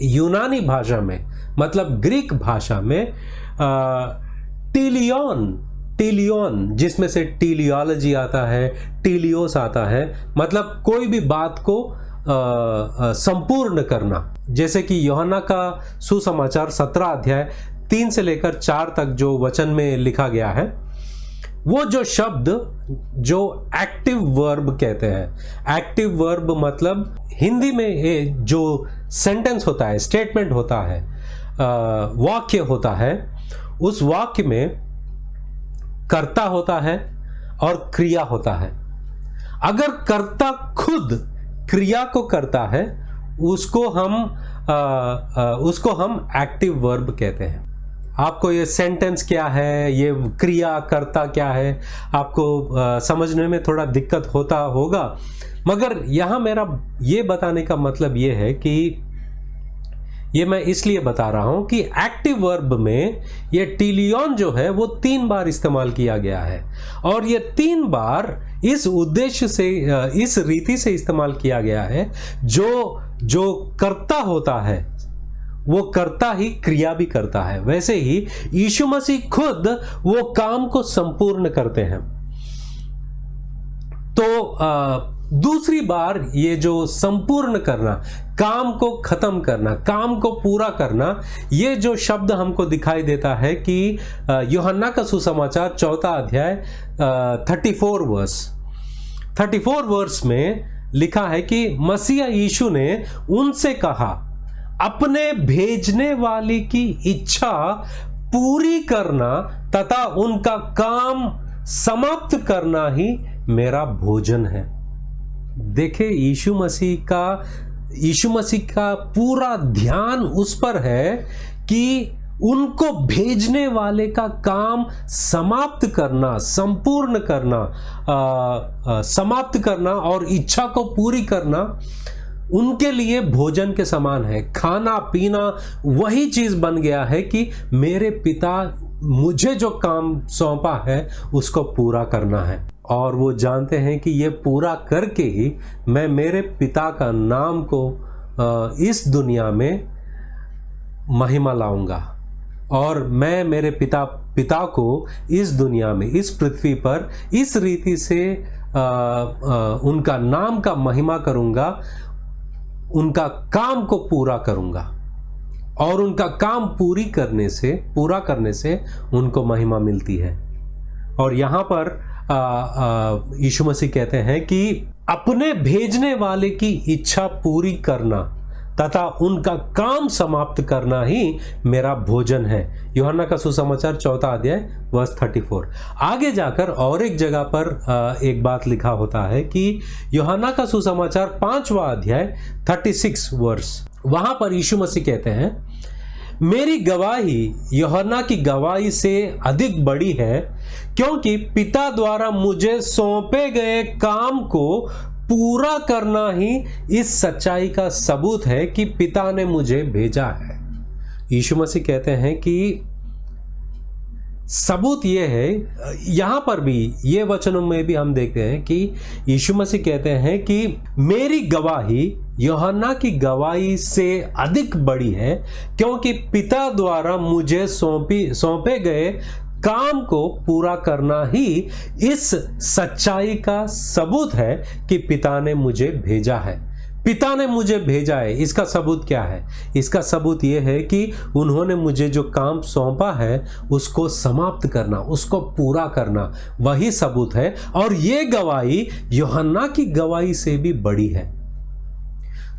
यूनानी भाषा में, मतलब ग्रीक भाषा में टीलियन, जिसमें से टीलियोलॉजी आता है, टीलियोस आता है, मतलब कोई भी बात को संपूर्ण करना। जैसे कि यूहन्ना का सुसमाचार 17 अध्याय 3 से लेकर 4 तक जो वचन में लिखा गया है, वो जो शब्द जो एक्टिव वर्ब कहते हैं। एक्टिव वर्ब मतलब हिंदी में जो सेंटेंस होता है, स्टेटमेंट होता है, वाक्य होता है, उस वाक्य में कर्ता होता है और क्रिया होता है। अगर कर्ता खुद क्रिया को करता है उसको हम एक्टिव वर्ब कहते हैं। आपको ये सेंटेंस क्या है, ये क्रिया कर्ता क्या है, आपको समझने में थोड़ा दिक्कत होता होगा, मगर यहाँ मेरा ये बताने का मतलब ये है कि ये मैं इसलिए बता रहा हूँ कि एक्टिव वर्ब में ये टीलियन जो है वो 3 बार इस्तेमाल किया गया है, और ये 3 बार इस उद्देश्य से, इस रीति से इस्तेमाल किया गया है जो कर्ता होता है वो कर्ता ही क्रिया भी करता है। वैसे ही यीशु मसीह खुद वो काम को संपूर्ण करते हैं। तो दूसरी बार ये जो संपूर्ण करना, काम को खत्म करना, काम को पूरा करना, ये जो शब्द हमको दिखाई देता है कि यूहन्ना का सुसमाचार 4 अध्याय 34 वर्ष में लिखा है कि मसीह यीशु ने उनसे कहा, अपने भेजने वाले की इच्छा पूरी करना तथा उनका काम समाप्त करना ही मेरा भोजन है। देखिए, यीशु मसीह का पूरा ध्यान उस पर है कि उनको भेजने वाले का काम समाप्त करना, संपूर्ण करना, समाप्त करना और इच्छा को पूरी करना उनके लिए भोजन के समान है। खाना पीना वही चीज बन गया है कि मेरे पिता मुझे जो काम सौंपा है उसको पूरा करना है, और वो जानते हैं कि ये पूरा करके ही मैं मेरे पिता का नाम को इस दुनिया में महिमा लाऊंगा, और मैं मेरे पिता को इस दुनिया में, इस पृथ्वी पर इस रीति से उनका नाम का महिमा करूंगा, उनका काम को पूरा करूंगा, और उनका काम पूरा करने से उनको महिमा मिलती है। और यहाँ पर यीशु मसीह कहते हैं कि अपने भेजने वाले की इच्छा पूरी करना तथा उनका काम समाप्त करना ही मेरा भोजन है। यूहन्ना का सुसमाचार 4 अध्याय वर्स 34। आगे जाकर और एक जगह पर एक बात लिखा होता है कि यूहन्ना का सुसमाचार 5वां अध्याय 36 वर्स, वहां पर यीशु मसीह कहते हैं, मेरी गवाही यूहन्ना की गवाही से अधिक बड़ी है, क्योंकि पिता द्वारा मुझे सौंपे गए काम को पूरा करना ही इस सच्चाई का सबूत है कि पिता ने मुझे भेजा है। यीशु मसीह कहते हैं कि सबूत ये है, यहां पर भी ये वचनों में भी हम देखते हैं कि यीशु मसीह कहते हैं कि मेरी गवाही यूहन्ना की गवाही से अधिक बड़ी है, क्योंकि पिता द्वारा मुझे सौंपे गए काम को पूरा करना ही इस सच्चाई का सबूत है कि पिता ने मुझे भेजा है। पिता ने मुझे भेजा है, इसका सबूत क्या है? इसका सबूत यह है कि उन्होंने मुझे जो काम सौंपा है उसको समाप्त करना, उसको पूरा करना, वही सबूत है। और ये गवाही यूहन्ना की गवाही से भी बड़ी है।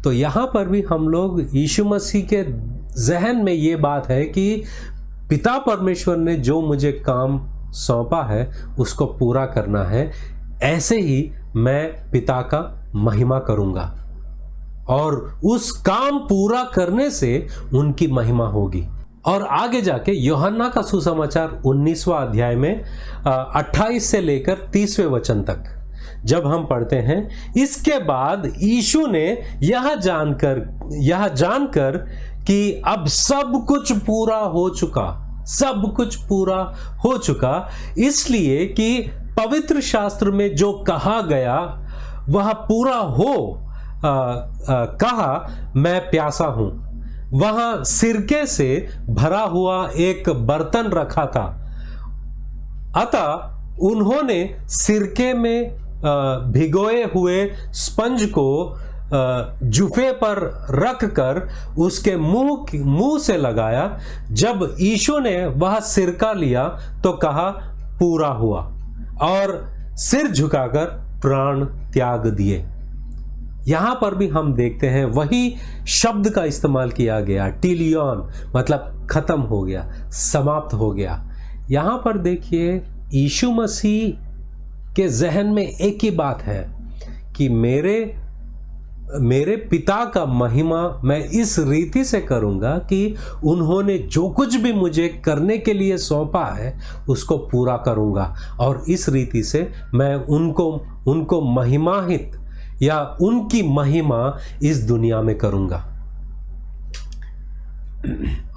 तो यहां पर भी हम लोग यीशु मसीह के जहन में ये बात है कि पिता परमेश्वर ने जो मुझे काम सौंपा है उसको पूरा करना है, ऐसे ही मैं पिता का महिमा करूंगा, और उस काम पूरा करने से उनकी महिमा होगी। और आगे जाके यूहन्ना का सुसमाचार 19वां अध्याय में 28 से लेकर 30वें वचन तक जब हम पढ़ते हैं, इसके बाद यीशु ने यह जानकर कि अब सब कुछ पूरा हो चुका, इसलिए कि पवित्र शास्त्र में जो कहा गया वह पूरा हो, कहा, मैं प्यासा हूं। वहां सिरके से भरा हुआ एक बर्तन रखा था, अतः उन्होंने सिरके में भिगोए हुए स्पंज को जुफे पर रखकर उसके मुंह से लगाया। जब यीशु ने वह सिरका लिया तो कहा, पूरा हुआ, और सिर झुकाकर प्राण त्याग दिए। यहां पर भी हम देखते हैं वही शब्द का इस्तेमाल किया गया, टीलियन, मतलब खत्म हो गया, समाप्त हो गया। यहां पर देखिए, यीशु मसीह के जहन में एक ही बात है कि मेरे पिता का महिमा मैं इस रीति से करूंगा कि उन्होंने जो कुछ भी मुझे करने के लिए सौंपा है उसको पूरा करूंगा, और इस रीति से मैं उनको महिमाहित या उनकी महिमा इस दुनिया में करूंगा।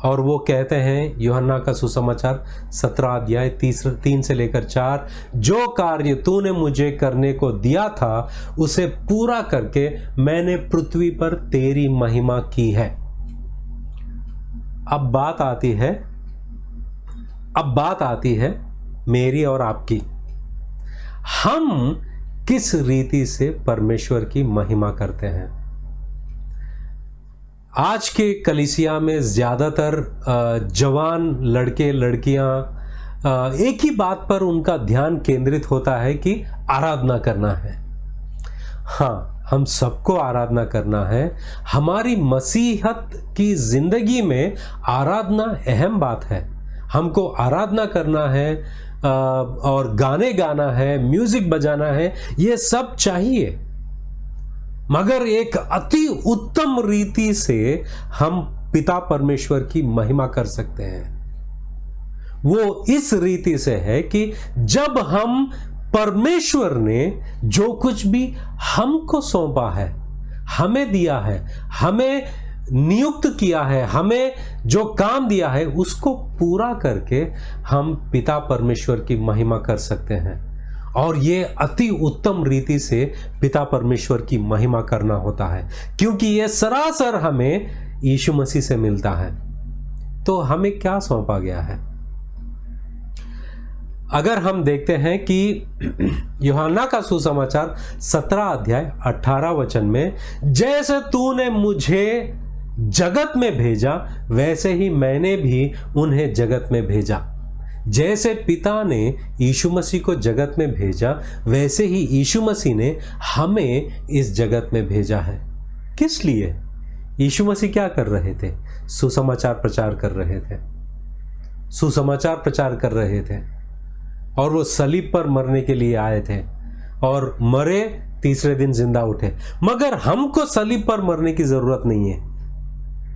और वो कहते हैं, यूहन्ना का सुसमाचार 17 अध्याय 3 से लेकर 4, जो कार्य तूने मुझे करने को दिया था उसे पूरा करके मैंने पृथ्वी पर तेरी महिमा की है। अब बात आती है मेरी और आपकी। हम किस रीति से परमेश्वर की महिमा करते हैं? आज के कलीसिया में ज्यादातर जवान लड़के लड़कियां एक ही बात पर उनका ध्यान केंद्रित होता है कि आराधना करना है। हाँ, हम सबको आराधना करना है। हमारी मसीहत की जिंदगी में आराधना अहम बात है। हमको आराधना करना है और गाने गाना है, म्यूजिक बजाना है, ये सब चाहिए, मगर एक अति उत्तम रीति से हम पिता परमेश्वर की महिमा कर सकते हैं। वो इस रीति से है कि जब हम परमेश्वर ने जो कुछ भी हमको सौंपा है, हमें दिया है, हमें नियुक्त किया है, हमें जो काम दिया है, उसको पूरा करके हम पिता परमेश्वर की महिमा कर सकते हैं। और ये अति उत्तम रीति से पिता परमेश्वर की महिमा करना होता है, क्योंकि ये सरासर हमें यीशु मसीह से मिलता है। तो हमें क्या सौंपा गया है? अगर हम देखते हैं कि यूहन्ना का सुसमाचार 17 अध्याय 18 वचन में, जैसे तूने मुझे जगत में भेजा वैसे ही मैंने भी उन्हें जगत में भेजा। जैसे पिता ने यीशु मसीह को जगत में भेजा, वैसे ही यीशु मसीह ने हमें इस जगत में भेजा है। किस लिए? यीशु मसीह क्या कर रहे थे? सुसमाचार प्रचार कर रहे थे, सुसमाचार प्रचार कर रहे थे। और वो सलीब पर मरने के लिए आए थे और मरे, तीसरे दिन जिंदा उठे। मगर हमको सलीब पर मरने की जरूरत नहीं है।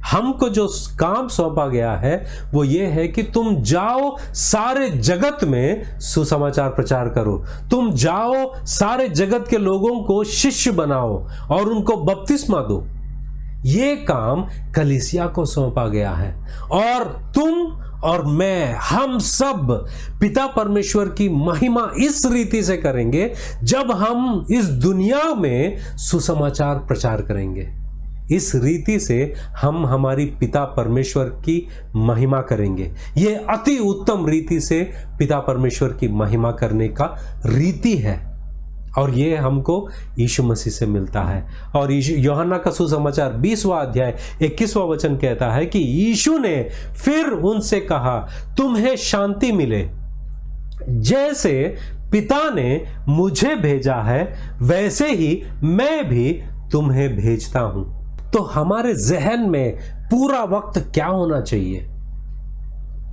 हमको जो काम सौंपा गया है वो ये है कि तुम जाओ, सारे जगत में सुसमाचार प्रचार करो। तुम जाओ, सारे जगत के लोगों को शिष्य बनाओ और उनको बपतिस्मा दो। ये काम कलीसिया को सौंपा गया है। और तुम और मैं, हम सब पिता परमेश्वर की महिमा इस रीति से करेंगे जब हम इस दुनिया में सुसमाचार प्रचार करेंगे। इस रीति से हम हमारी पिता परमेश्वर की महिमा करेंगे। ये अति उत्तम रीति से पिता परमेश्वर की महिमा करने का रीति है, और ये हमको यीशु मसीह से मिलता है। और यूहन्ना का सुसमाचार 20वां अध्याय 21वां वचन कहता है कि यीशु ने फिर उनसे कहा, तुम्हें शांति मिले। जैसे पिता ने मुझे भेजा है वैसे ही मैं भी तुम्हें भेजता हूं। तो हमारे जहन में पूरा वक्त क्या होना चाहिए?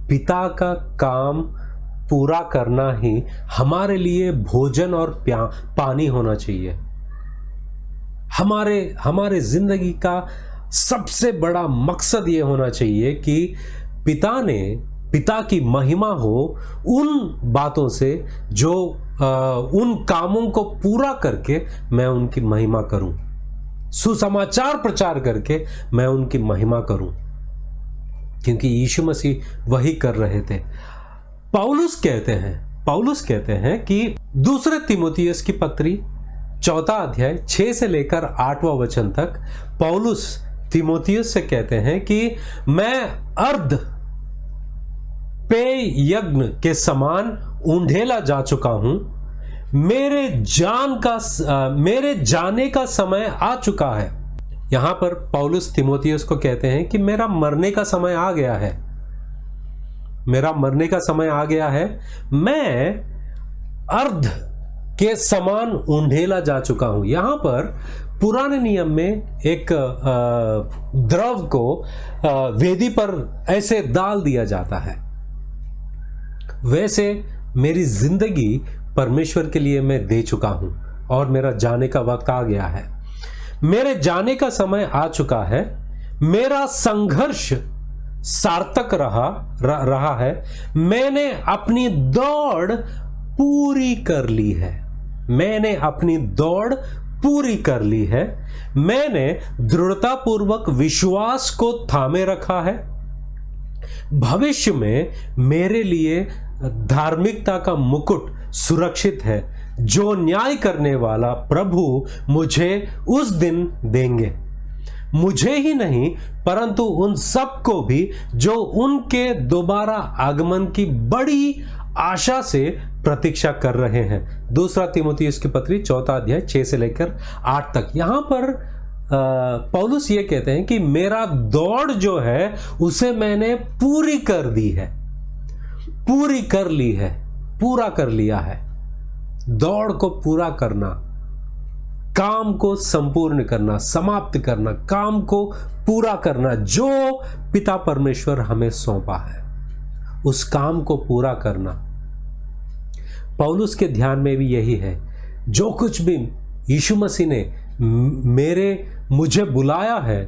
पिता का काम पूरा करना ही हमारे लिए भोजन और पानी होना चाहिए। हमारे जिंदगी का सबसे बड़ा मकसद ये होना चाहिए कि पिता की महिमा हो उन बातों से जो उन कामों को पूरा करके मैं उनकी महिमा करूं, सुसमाचार प्रचार करके मैं उनकी महिमा करूं, क्योंकि यीशु मसीह वही कर रहे थे। पौलुस कहते हैं कि दूसरे तीमुथियुस की पत्री 4 अध्याय 6 से लेकर 8वां वचन तक पौलुस तीमुथियुस से कहते हैं कि मैं अर्ध पेय यज्ञ के समान ऊंधेला जा चुका हूं। मेरे जाने का समय आ चुका है। यहां पर पौलुस तीमुथियुस को कहते हैं कि मेरा मरने का समय आ गया है, मेरा मरने का समय आ गया है। मैं अर्ध के समान ऊंधेला जा चुका हूं। यहां पर पुराने नियम में एक द्रव को वेदी पर ऐसे डाल दिया जाता है, वैसे मेरी जिंदगी परमेश्वर के लिए मैं दे चुका हूं और मेरा जाने का वक्त आ गया है। मेरे जाने का समय आ चुका है। मेरा संघर्ष सार्थक रहा है। मैंने अपनी दौड़ पूरी कर ली है। मैंने अपनी दौड़ पूरी कर ली है। मैंने दृढ़तापूर्वक विश्वास को थामे रखा है। भविष्य में मेरे लिए धार्मिकता का मुकुट सुरक्षित है, जो न्याय करने वाला प्रभु मुझे उस दिन देंगे। मुझे ही नहीं परंतु उन सबको भी जो उनके दोबारा आगमन की बड़ी आशा से प्रतीक्षा कर रहे हैं। दूसरा तीमुथियुस की पत्री 4 अध्याय 6 से लेकर 8 तक। यहां पर पौलुस ये कहते हैं कि मेरा दौड़ जो है उसे मैंने पूरी कर दी है, पूरी कर ली है, पूरा कर लिया है। दौड़ को पूरा करना, काम को संपूर्ण करना, समाप्त करना, काम को पूरा करना, जो पिता परमेश्वर हमें सौंपा है उस काम को पूरा करना। पौलुस के ध्यान में भी यही है, जो कुछ भी यीशु मसीह ने मुझे बुलाया है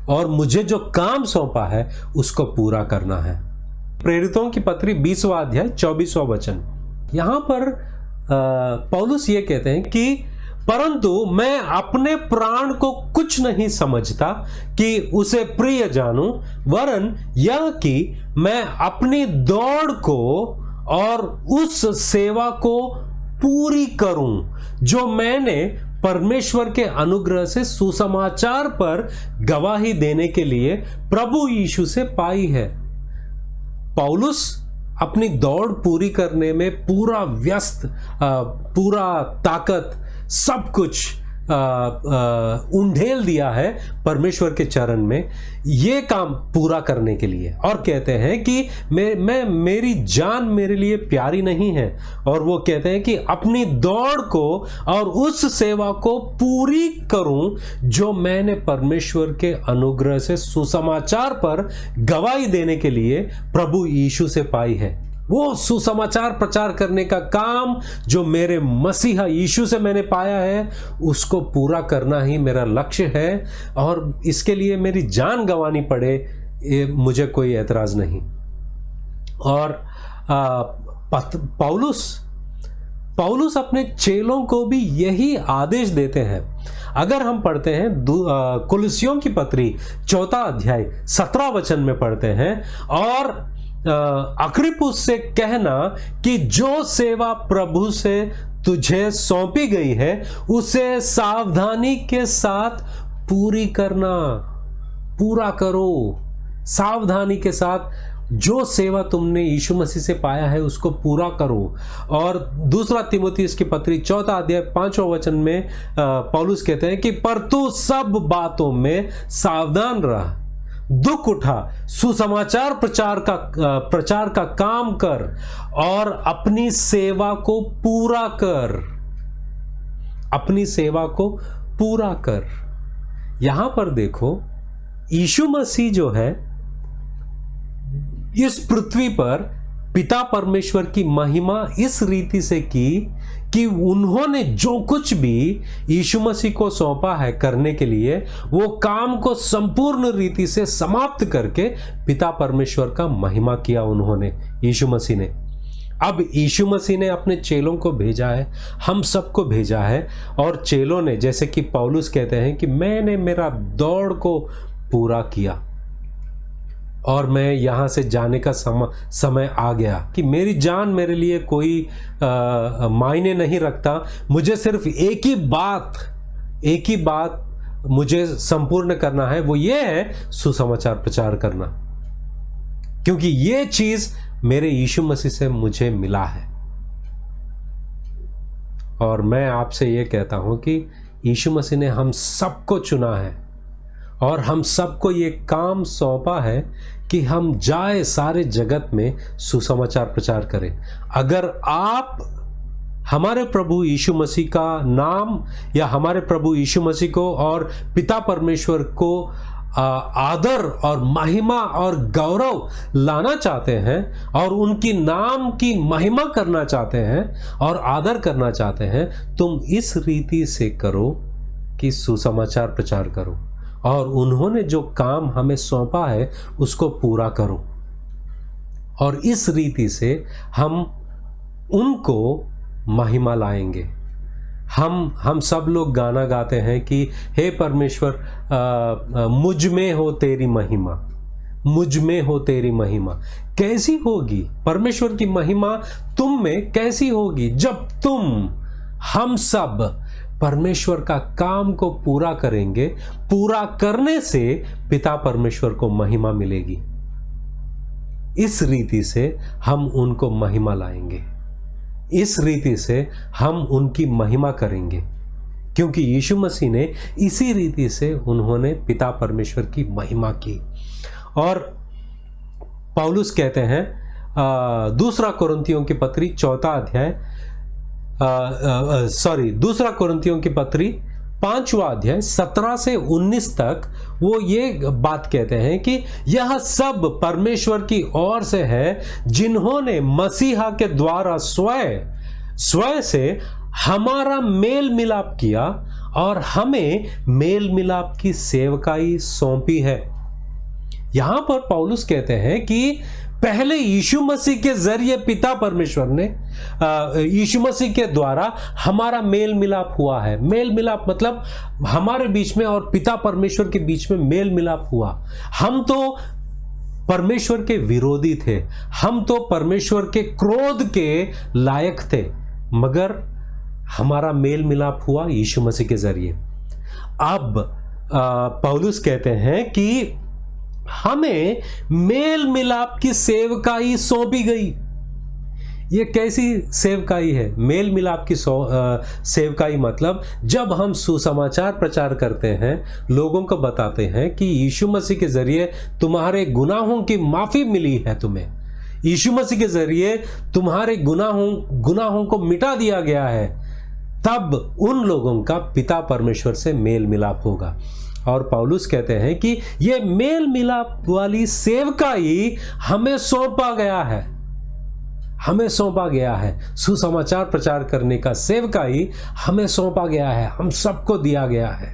और मुझे जो काम सौंपा है उसको पूरा करना है। प्रेरितों की पत्री 20वां अध्याय 24वां वचन, यहां पर पौलुस ये कहते हैं कि परंतु मैं अपने प्राण को कुछ नहीं समझता कि उसे प्रिय जानूं, वरन यह कि मैं अपनी दौड़ को और उस सेवा को पूरी करूं जो मैंने परमेश्वर के अनुग्रह से सुसमाचार पर गवाही देने के लिए प्रभु यीशु से पाई है। पौलुस अपनी दौड़ पूरी करने में पूरा व्यस्त, पूरा ताकत, सब कुछ उंडेल दिया है परमेश्वर के चरण में ये काम पूरा करने के लिए, और कहते हैं कि मेरी जान मेरे लिए प्यारी नहीं है, और वो कहते हैं कि अपनी दौड़ को और उस सेवा को पूरी करूं जो मैंने परमेश्वर के अनुग्रह से सुसमाचार पर गवाही देने के लिए प्रभु यीशु से पाई है। वो सुसमाचार प्रचार करने का काम जो मेरे मसीहा यीशु से मैंने पाया है उसको पूरा करना ही मेरा लक्ष्य है, और इसके लिए मेरी जान गंवानी पड़े मुझे कोई एतराज नहीं। और पौलुस अपने चेलों को भी यही आदेश देते हैं। अगर हम पढ़ते हैं कुलुस्सियों की पत्री 4 अध्याय 17 वचन में पढ़ते हैं, और अक्रिपुस से कहना कि जो सेवा प्रभु से तुझे सौंपी गई है उसे सावधानी के साथ पूरी करना, पूरा करो सावधानी के साथ। जो सेवा तुमने यीशु मसीह से पाया है उसको पूरा करो। और दूसरा तीमुथियुस की पत्री 4 अध्याय 5वां वचन में पौलुस कहते हैं कि पर तू सब बातों में सावधान रह, दुख उठा, सुसमाचार प्रचार का काम कर और अपनी सेवा को पूरा कर, अपनी सेवा को पूरा कर। यहां पर देखो, यीशु मसीह जो है इस पृथ्वी पर पिता परमेश्वर की महिमा इस रीति से की कि उन्होंने जो कुछ भी यीशु मसीह को सौंपा है करने के लिए, वो काम को संपूर्ण रीति से समाप्त करके पिता परमेश्वर का महिमा किया उन्होंने, यीशु मसीह ने। अब यीशु मसीह ने अपने चेलों को भेजा है, हम सबको भेजा है, और चेलों ने, जैसे कि पौलुस कहते हैं कि मैंने मेरा दौड़ को पूरा किया और मैं यहाँ से जाने का समय आ गया, कि मेरी जान मेरे लिए कोई मायने नहीं रखता। मुझे सिर्फ एक ही बात मुझे संपूर्ण करना है, वो ये है सुसमाचार प्रचार करना, क्योंकि ये चीज मेरे यीशु मसीह से मुझे मिला है। और मैं आपसे ये कहता हूं कि यीशु मसीह ने हम सबको चुना है और हम सबको ये काम सौंपा है कि हम जाए सारे जगत में सुसमाचार प्रचार करें। अगर आप हमारे प्रभु यीशु मसीह का नाम या हमारे प्रभु यीशु मसीह को और पिता परमेश्वर को आदर और महिमा और गौरव लाना चाहते हैं और उनकी नाम की महिमा करना चाहते हैं और आदर करना चाहते हैं, तुम इस रीति से करो कि सुसमाचार प्रचार करो और उन्होंने जो काम हमें सौंपा है उसको पूरा करो। और इस रीति से हम उनको महिमा लाएंगे। हम सब लोग गाना गाते हैं कि हे परमेश्वर मुझ में हो तेरी महिमा, मुझ में हो तेरी महिमा। कैसी होगी परमेश्वर की महिमा तुम में? कैसी होगी जब हम सब परमेश्वर का काम को पूरा करेंगे। पूरा करने से पिता परमेश्वर को महिमा मिलेगी। इस रीति से हम उनको महिमा लाएंगे, इस रीति से हम उनकी महिमा करेंगे, क्योंकि यीशु मसीह ने इसी रीति से उन्होंने पिता परमेश्वर की महिमा की। और पौलुस कहते हैं दूसरा कोरिन्थियों की पत्री 4 अध्याय दूसरा कोरिन्थियों की पत्री 5वां अध्याय 17 से 19 तक वो ये बात कहते हैं कि यह सब परमेश्वर की ओर से है, जिन्होंने मसीहा के द्वारा स्वयं से हमारा मेल मिलाप किया और हमें मेल मिलाप की सेवकाई सौंपी है। यहां पर पौलुस कहते हैं कि पहले यीशु मसीह के जरिए पिता परमेश्वर ने यीशु मसीह के द्वारा हमारा मेल मिलाप हुआ है। मेल मिलाप मतलब हमारे बीच में और पिता परमेश्वर के बीच में मेल मिलाप हुआ। हम तो परमेश्वर के विरोधी थे, हम तो परमेश्वर के क्रोध के लायक थे, मगर हमारा मेल मिलाप हुआ यीशु मसीह के जरिए। अब पौलुस कहते हैं कि हमें मेल मिलाप की सेवकाई सौंपी गई। ये कैसी सेवकाई है? मेल मिलाप की सेवकाई मतलब जब हम सुसमाचार प्रचार करते हैं, लोगों को बताते हैं कि यीशु मसीह के जरिए तुम्हारे गुनाहों की माफी मिली है, तुम्हें यीशु मसीह के जरिए तुम्हारे गुनाहों को मिटा दिया गया है, तब उन लोगों का पिता परमेश्वर से मेल मिलाप होगा। और पौलुस कहते हैं कि ये मेल मिलाप वाली सेवकाई हमें सौंपा गया है, हमें सौंपा गया है। सुसमाचार प्रचार करने का सेवकाई हमें सौंपा गया है, हम सबको दिया गया है।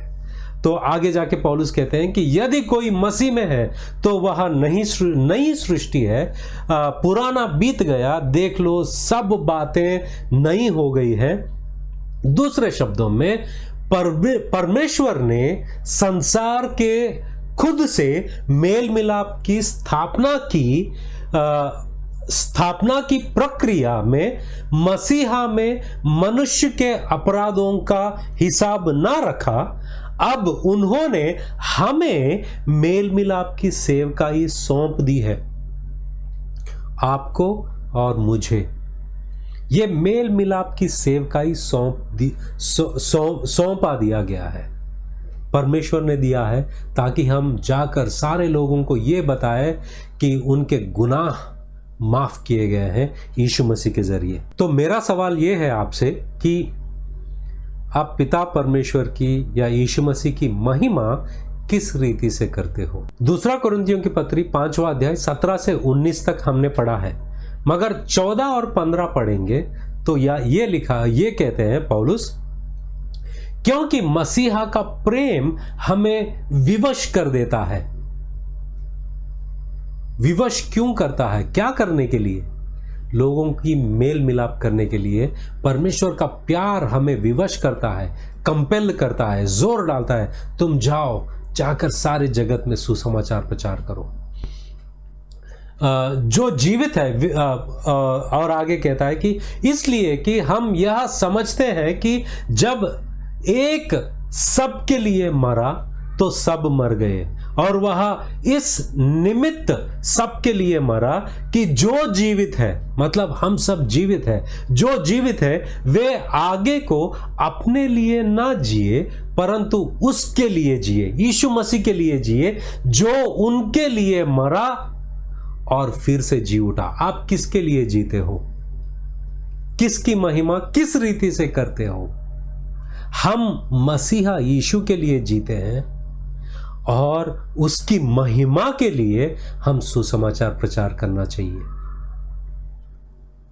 तो आगे जाके पौलुस कहते हैं कि यदि कोई मसीह में है तो वह नई सृष्टि है, पुराना बीत गया, देख लो सब बातें नई हो गई है। दूसरे शब्दों में परमेश्वर ने संसार के खुद से मेल मिलाप की स्थापना की प्रक्रिया में मसीहा में मनुष्य के अपराधों का हिसाब ना रखा। अब उन्होंने हमें मेल मिलाप की सेवकाई सौंप दी है, आपको और मुझे। ये मेल मिलाप की सेवकाई सौंपा दिया गया है, परमेश्वर ने दिया है, ताकि हम जाकर सारे लोगों को ये बताएं कि उनके गुनाह माफ किए गए हैं यीशु मसीह के जरिए। तो मेरा सवाल ये है आपसे कि आप पिता परमेश्वर की या यीशु मसीह की महिमा किस रीति से करते हो? दूसरा कुरिन्थियों की पत्री 5वां अध्याय 17 से 19 तक हमने पढ़ा है, मगर 14 और 15 पढ़ेंगे तो ये कहते हैं पौलुस, क्योंकि मसीहा का प्रेम हमें विवश कर देता है। विवश क्यों करता है? क्या करने के लिए? लोगों की मेल मिलाप करने के लिए। परमेश्वर का प्यार हमें विवश करता है, कंपेल करता है, जोर डालता है, तुम जाकर सारे जगत में सुसमाचार प्रचार करो। जो जीवित है, और आगे कहता है कि इसलिए कि हम यह समझते हैं कि जब एक सबके लिए मरा तो सब मर गए, और वह इस निमित्त सबके लिए मरा कि जो जीवित है, मतलब हम सब जीवित है, जो जीवित है वे आगे को अपने लिए ना जिए परंतु उसके लिए जिए, यीशु मसीह के लिए जिए जो उनके लिए मरा और फिर से जी उठा। आप किसके लिए जीते हो? किसकी महिमा किस रीति से करते हो? हम मसीहा यीशु के लिए जीते हैं और उसकी महिमा के लिए हम सुसमाचार प्रचार करना चाहिए।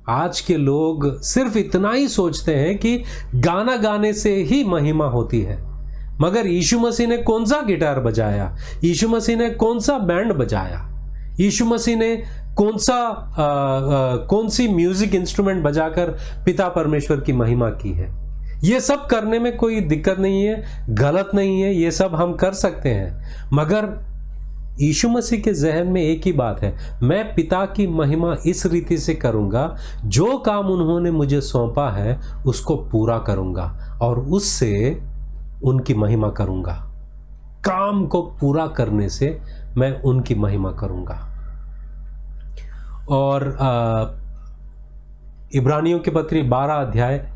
आज के लोग सिर्फ इतना ही सोचते हैं कि गाना गाने से ही महिमा होती है, मगर यीशु मसीह ने कौन सा गिटार बजाया? यीशु मसीह ने कौन सा बैंड बजाया? यीशु मसीह ने कौन सी म्यूजिक इंस्ट्रूमेंट बजाकर पिता परमेश्वर की महिमा की है? ये सब करने में कोई दिक्कत नहीं है, गलत नहीं है, ये सब हम कर सकते हैं, मगर यीशु मसीह के जहन में एक ही बात है, मैं पिता की महिमा इस रीति से करूंगा, जो काम उन्होंने मुझे सौंपा है उसको पूरा करूंगा और उससे उनकी महिमा करूंगा। काम को पूरा करने से मैं उनकी महिमा करूंगा। और इब्रानियों की पत्री 12 अध्याय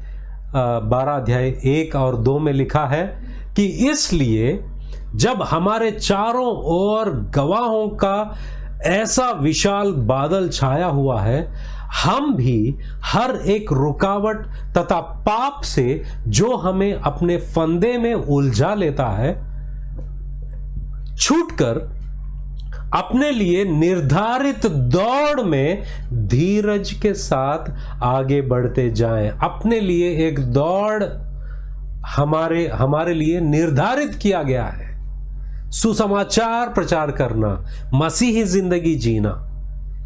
1 और 2 में लिखा है कि इसलिए जब हमारे चारों ओर गवाहों का ऐसा विशाल बादल छाया हुआ है, हम भी हर एक रुकावट तथा पाप से जो हमें अपने फंदे में उलझा लेता है, छूटकर अपने लिए निर्धारित दौड़ में धीरज के साथ आगे बढ़ते जाएं। अपने लिए एक दौड़ हमारे लिए निर्धारित किया गया है। सुसमाचार प्रचार करना, मसीही जिंदगी जीना,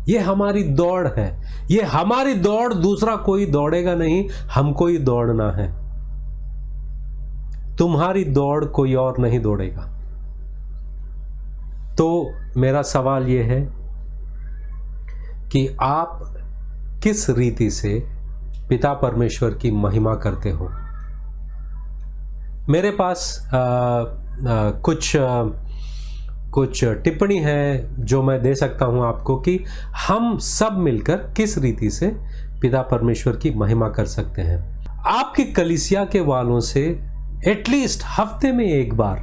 यह हमारी दौड़ है। यह हमारी दौड़, दूसरा कोई दौड़ेगा नहीं, हमको ही दौड़ना है। तुम्हारी दौड़ कोई और नहीं दौड़ेगा। तो मेरा सवाल यह है कि आप किस रीति से पिता परमेश्वर की महिमा करते हो। मेरे पास कुछ टिप्पणी है जो मैं दे सकता हूं आपको कि हम सब मिलकर किस रीति से पिता परमेश्वर की महिमा कर सकते हैं। आपकी कलीसिया के वालों से एटलीस्ट हफ्ते में एक बार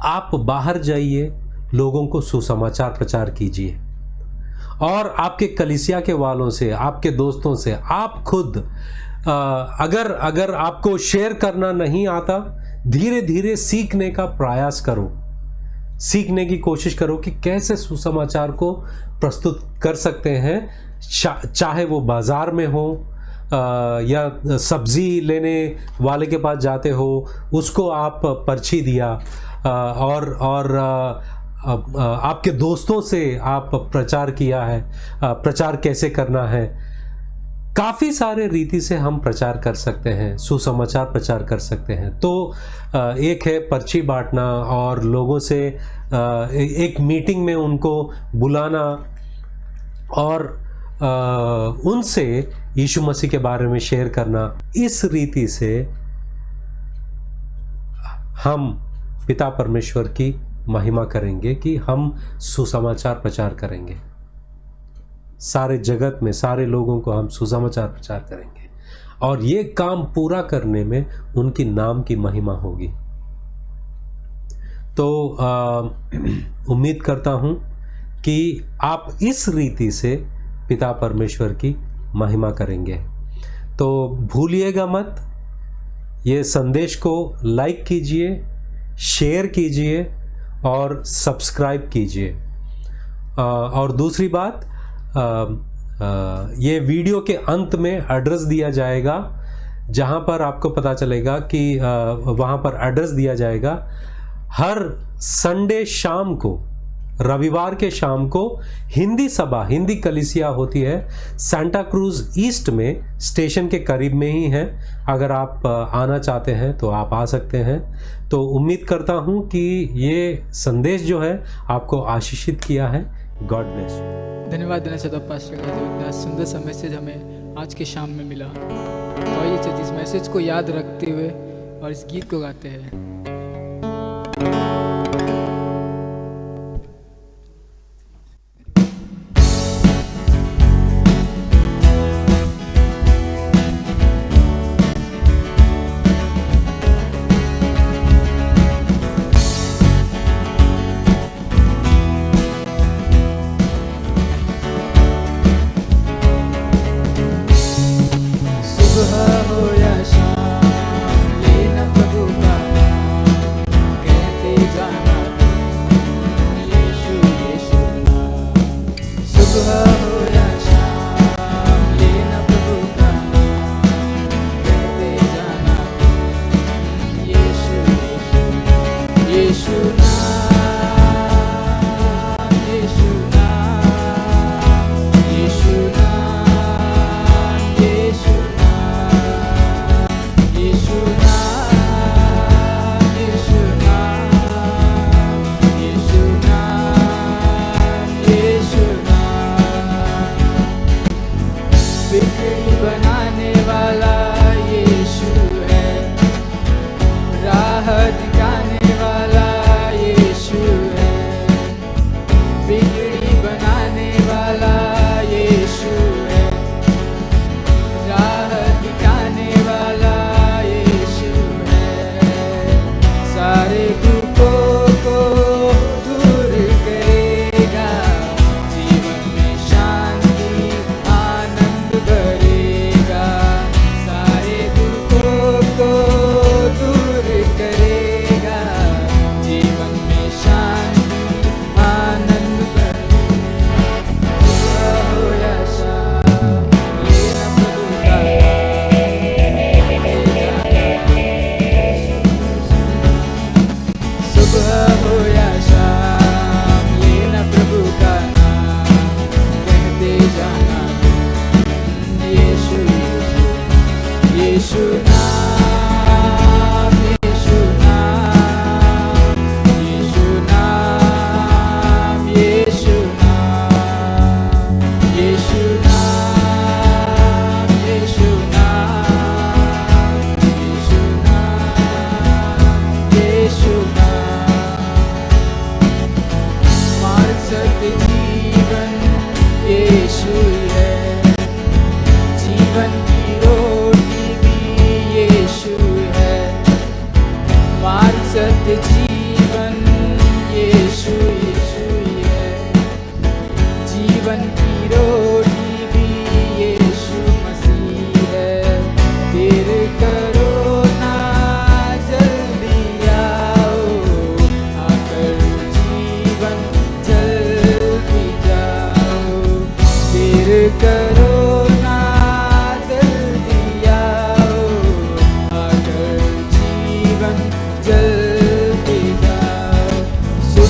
आप बाहर जाइए, लोगों को सुसमाचार प्रचार कीजिए। और आपके कलीसिया के वालों से, आपके दोस्तों से, आप खुद अगर आपको शेयर करना नहीं आता, धीरे धीरे सीखने का प्रयास करो, सीखने की कोशिश करो कि कैसे सुसमाचार को प्रस्तुत कर सकते हैं। चाहे वो बाजार में हो या सब्जी लेने वाले के पास जाते हो, उसको आप पर्ची दिया, और आपके दोस्तों से आप प्रचार किया है, प्रचार कैसे करना है। काफ़ी सारे रीति से हम प्रचार कर सकते हैं, सुसमाचार प्रचार कर सकते हैं। तो एक है पर्ची बांटना और लोगों से एक मीटिंग में उनको बुलाना और उनसे यीशु मसीह के बारे में शेयर करना। इस रीति से हम पिता परमेश्वर की महिमा करेंगे कि हम सुसमाचार प्रचार करेंगे। सारे जगत में सारे लोगों को हम सुसमाचार प्रचार करेंगे और ये काम पूरा करने में उनकी नाम की महिमा होगी। तो उम्मीद करता हूं कि आप इस रीति से पिता परमेश्वर की महिमा करेंगे। तो भूलिएगा मत, ये संदेश को लाइक कीजिए, शेयर कीजिए और सब्सक्राइब कीजिए। और दूसरी बात, ये वीडियो के अंत में एड्रेस दिया जाएगा, जहां पर आपको पता चलेगा कि वहां पर एड्रेस दिया जाएगा। हर संडे शाम को, रविवार के शाम को हिंदी सभा, हिंदी कलीसिया होती है सांता क्रूज ईस्ट में, स्टेशन के करीब में ही है। अगर आप आना चाहते हैं तो आप आ सकते हैं। तो उम्मीद करता हूं कि ये संदेश जो है आपको आशीषित किया है। God bless you. धन्यवाद देना चाहता हूँ पास्टर का, जो इतना सुंदर सा मैसेज हमें आज के शाम में मिला। तो आइए चलिए इस मैसेज को याद रखते हुए और इस गीत को गाते हैं। सुबह हो या शाम, लेना प्रभु का नाम।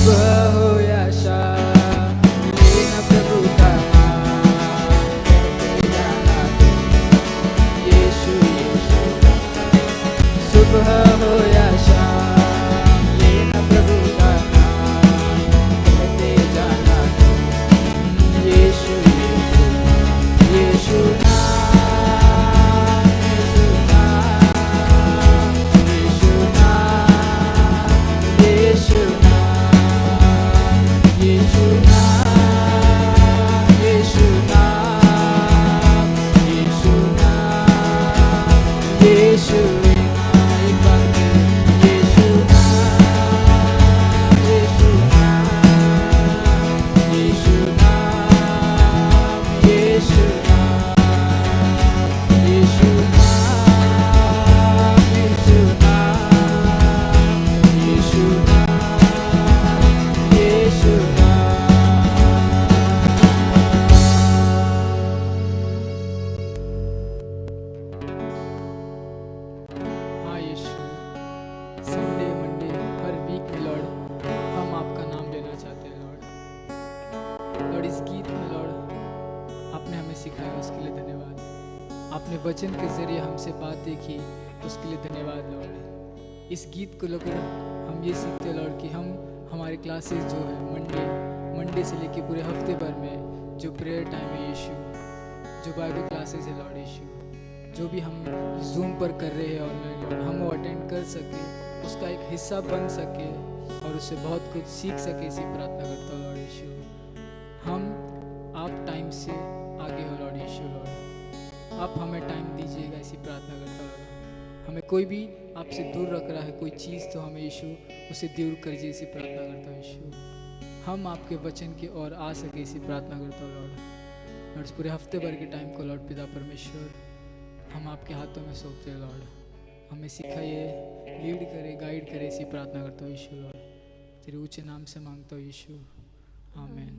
सुबह हो या शाम लेना प्रभु का नाम, कहते जाना यीशु यीशु। सुबह हो या शाम लेना प्रभु का नाम, कहते जाना यीशु यीशु यीशु नाम, यीशु नाम, यीशु नाम, यीशु नाम, यीशु नाम, यीशु नाम, यीशु नाम, एक बार यीशु नाम, यीशु नाम, यीशु नाम, यीशु नाम, यीशु नाम, यीशु नाम, यीशु नाम, यीशु नाम। हाँ यीशु, संडे मंडे हर वीक में लॉर्ड हम आपका नाम लेना चाहते हैं लॉर्ड। लॉर्ड इस गीत में लॉर्ड आपने हमें सिखाया उसके लिए धन्यवाद। आपने वचन के जरिए हमसे बातें की उसके लिए धन्यवाद लॉर्ड। इस गीत को लेकर हम ये सीखते हैं लॉर्ड कि हम हमारे क्लासेस जो है मंडे से लेके पूरे हफ्ते भर में जो प्रेयर टाइम है यीशु, जो बाइबल क्लासेस है लॉर्ड यीशु, जो भी हम जूम पर कर रहे हैं ऑनलाइन लॉर्ड, हम वो अटेंड कर सके, उसका एक हिस्सा बन सके और उससे बहुत कुछ सीख सके, इसी प्रार्थना करता हूँ लॉर्ड यीशु। हम आप टाइम से आगे हो लॉर्ड यीशु लॉर्ड, आप हमें टाइम दीजिएगा, इसी प्रार्थना करता हूँ। हमें कोई भी आपसे दूर रख रहा है कोई चीज़ तो हमें यीशु उसे दूर करिए, इसी प्रार्थना करता हूँ यीशु। हम आपके वचन की ओर आ सके, इसी प्रार्थना करता हूँ लॉर्ड। लॉर्ड पूरे हफ्ते भर के टाइम को लॉर्ड पिता परमेश्वर हम आपके हाथों में सौंपते हैं लॉर्ड। हमें सिखाइए, लीड करे, गाइड करे, इसी प्रार्थना करता हूँ यीशु लॉर्ड। तेरे ऊंचे नाम से मांगता हूँ यीशु, आमीन।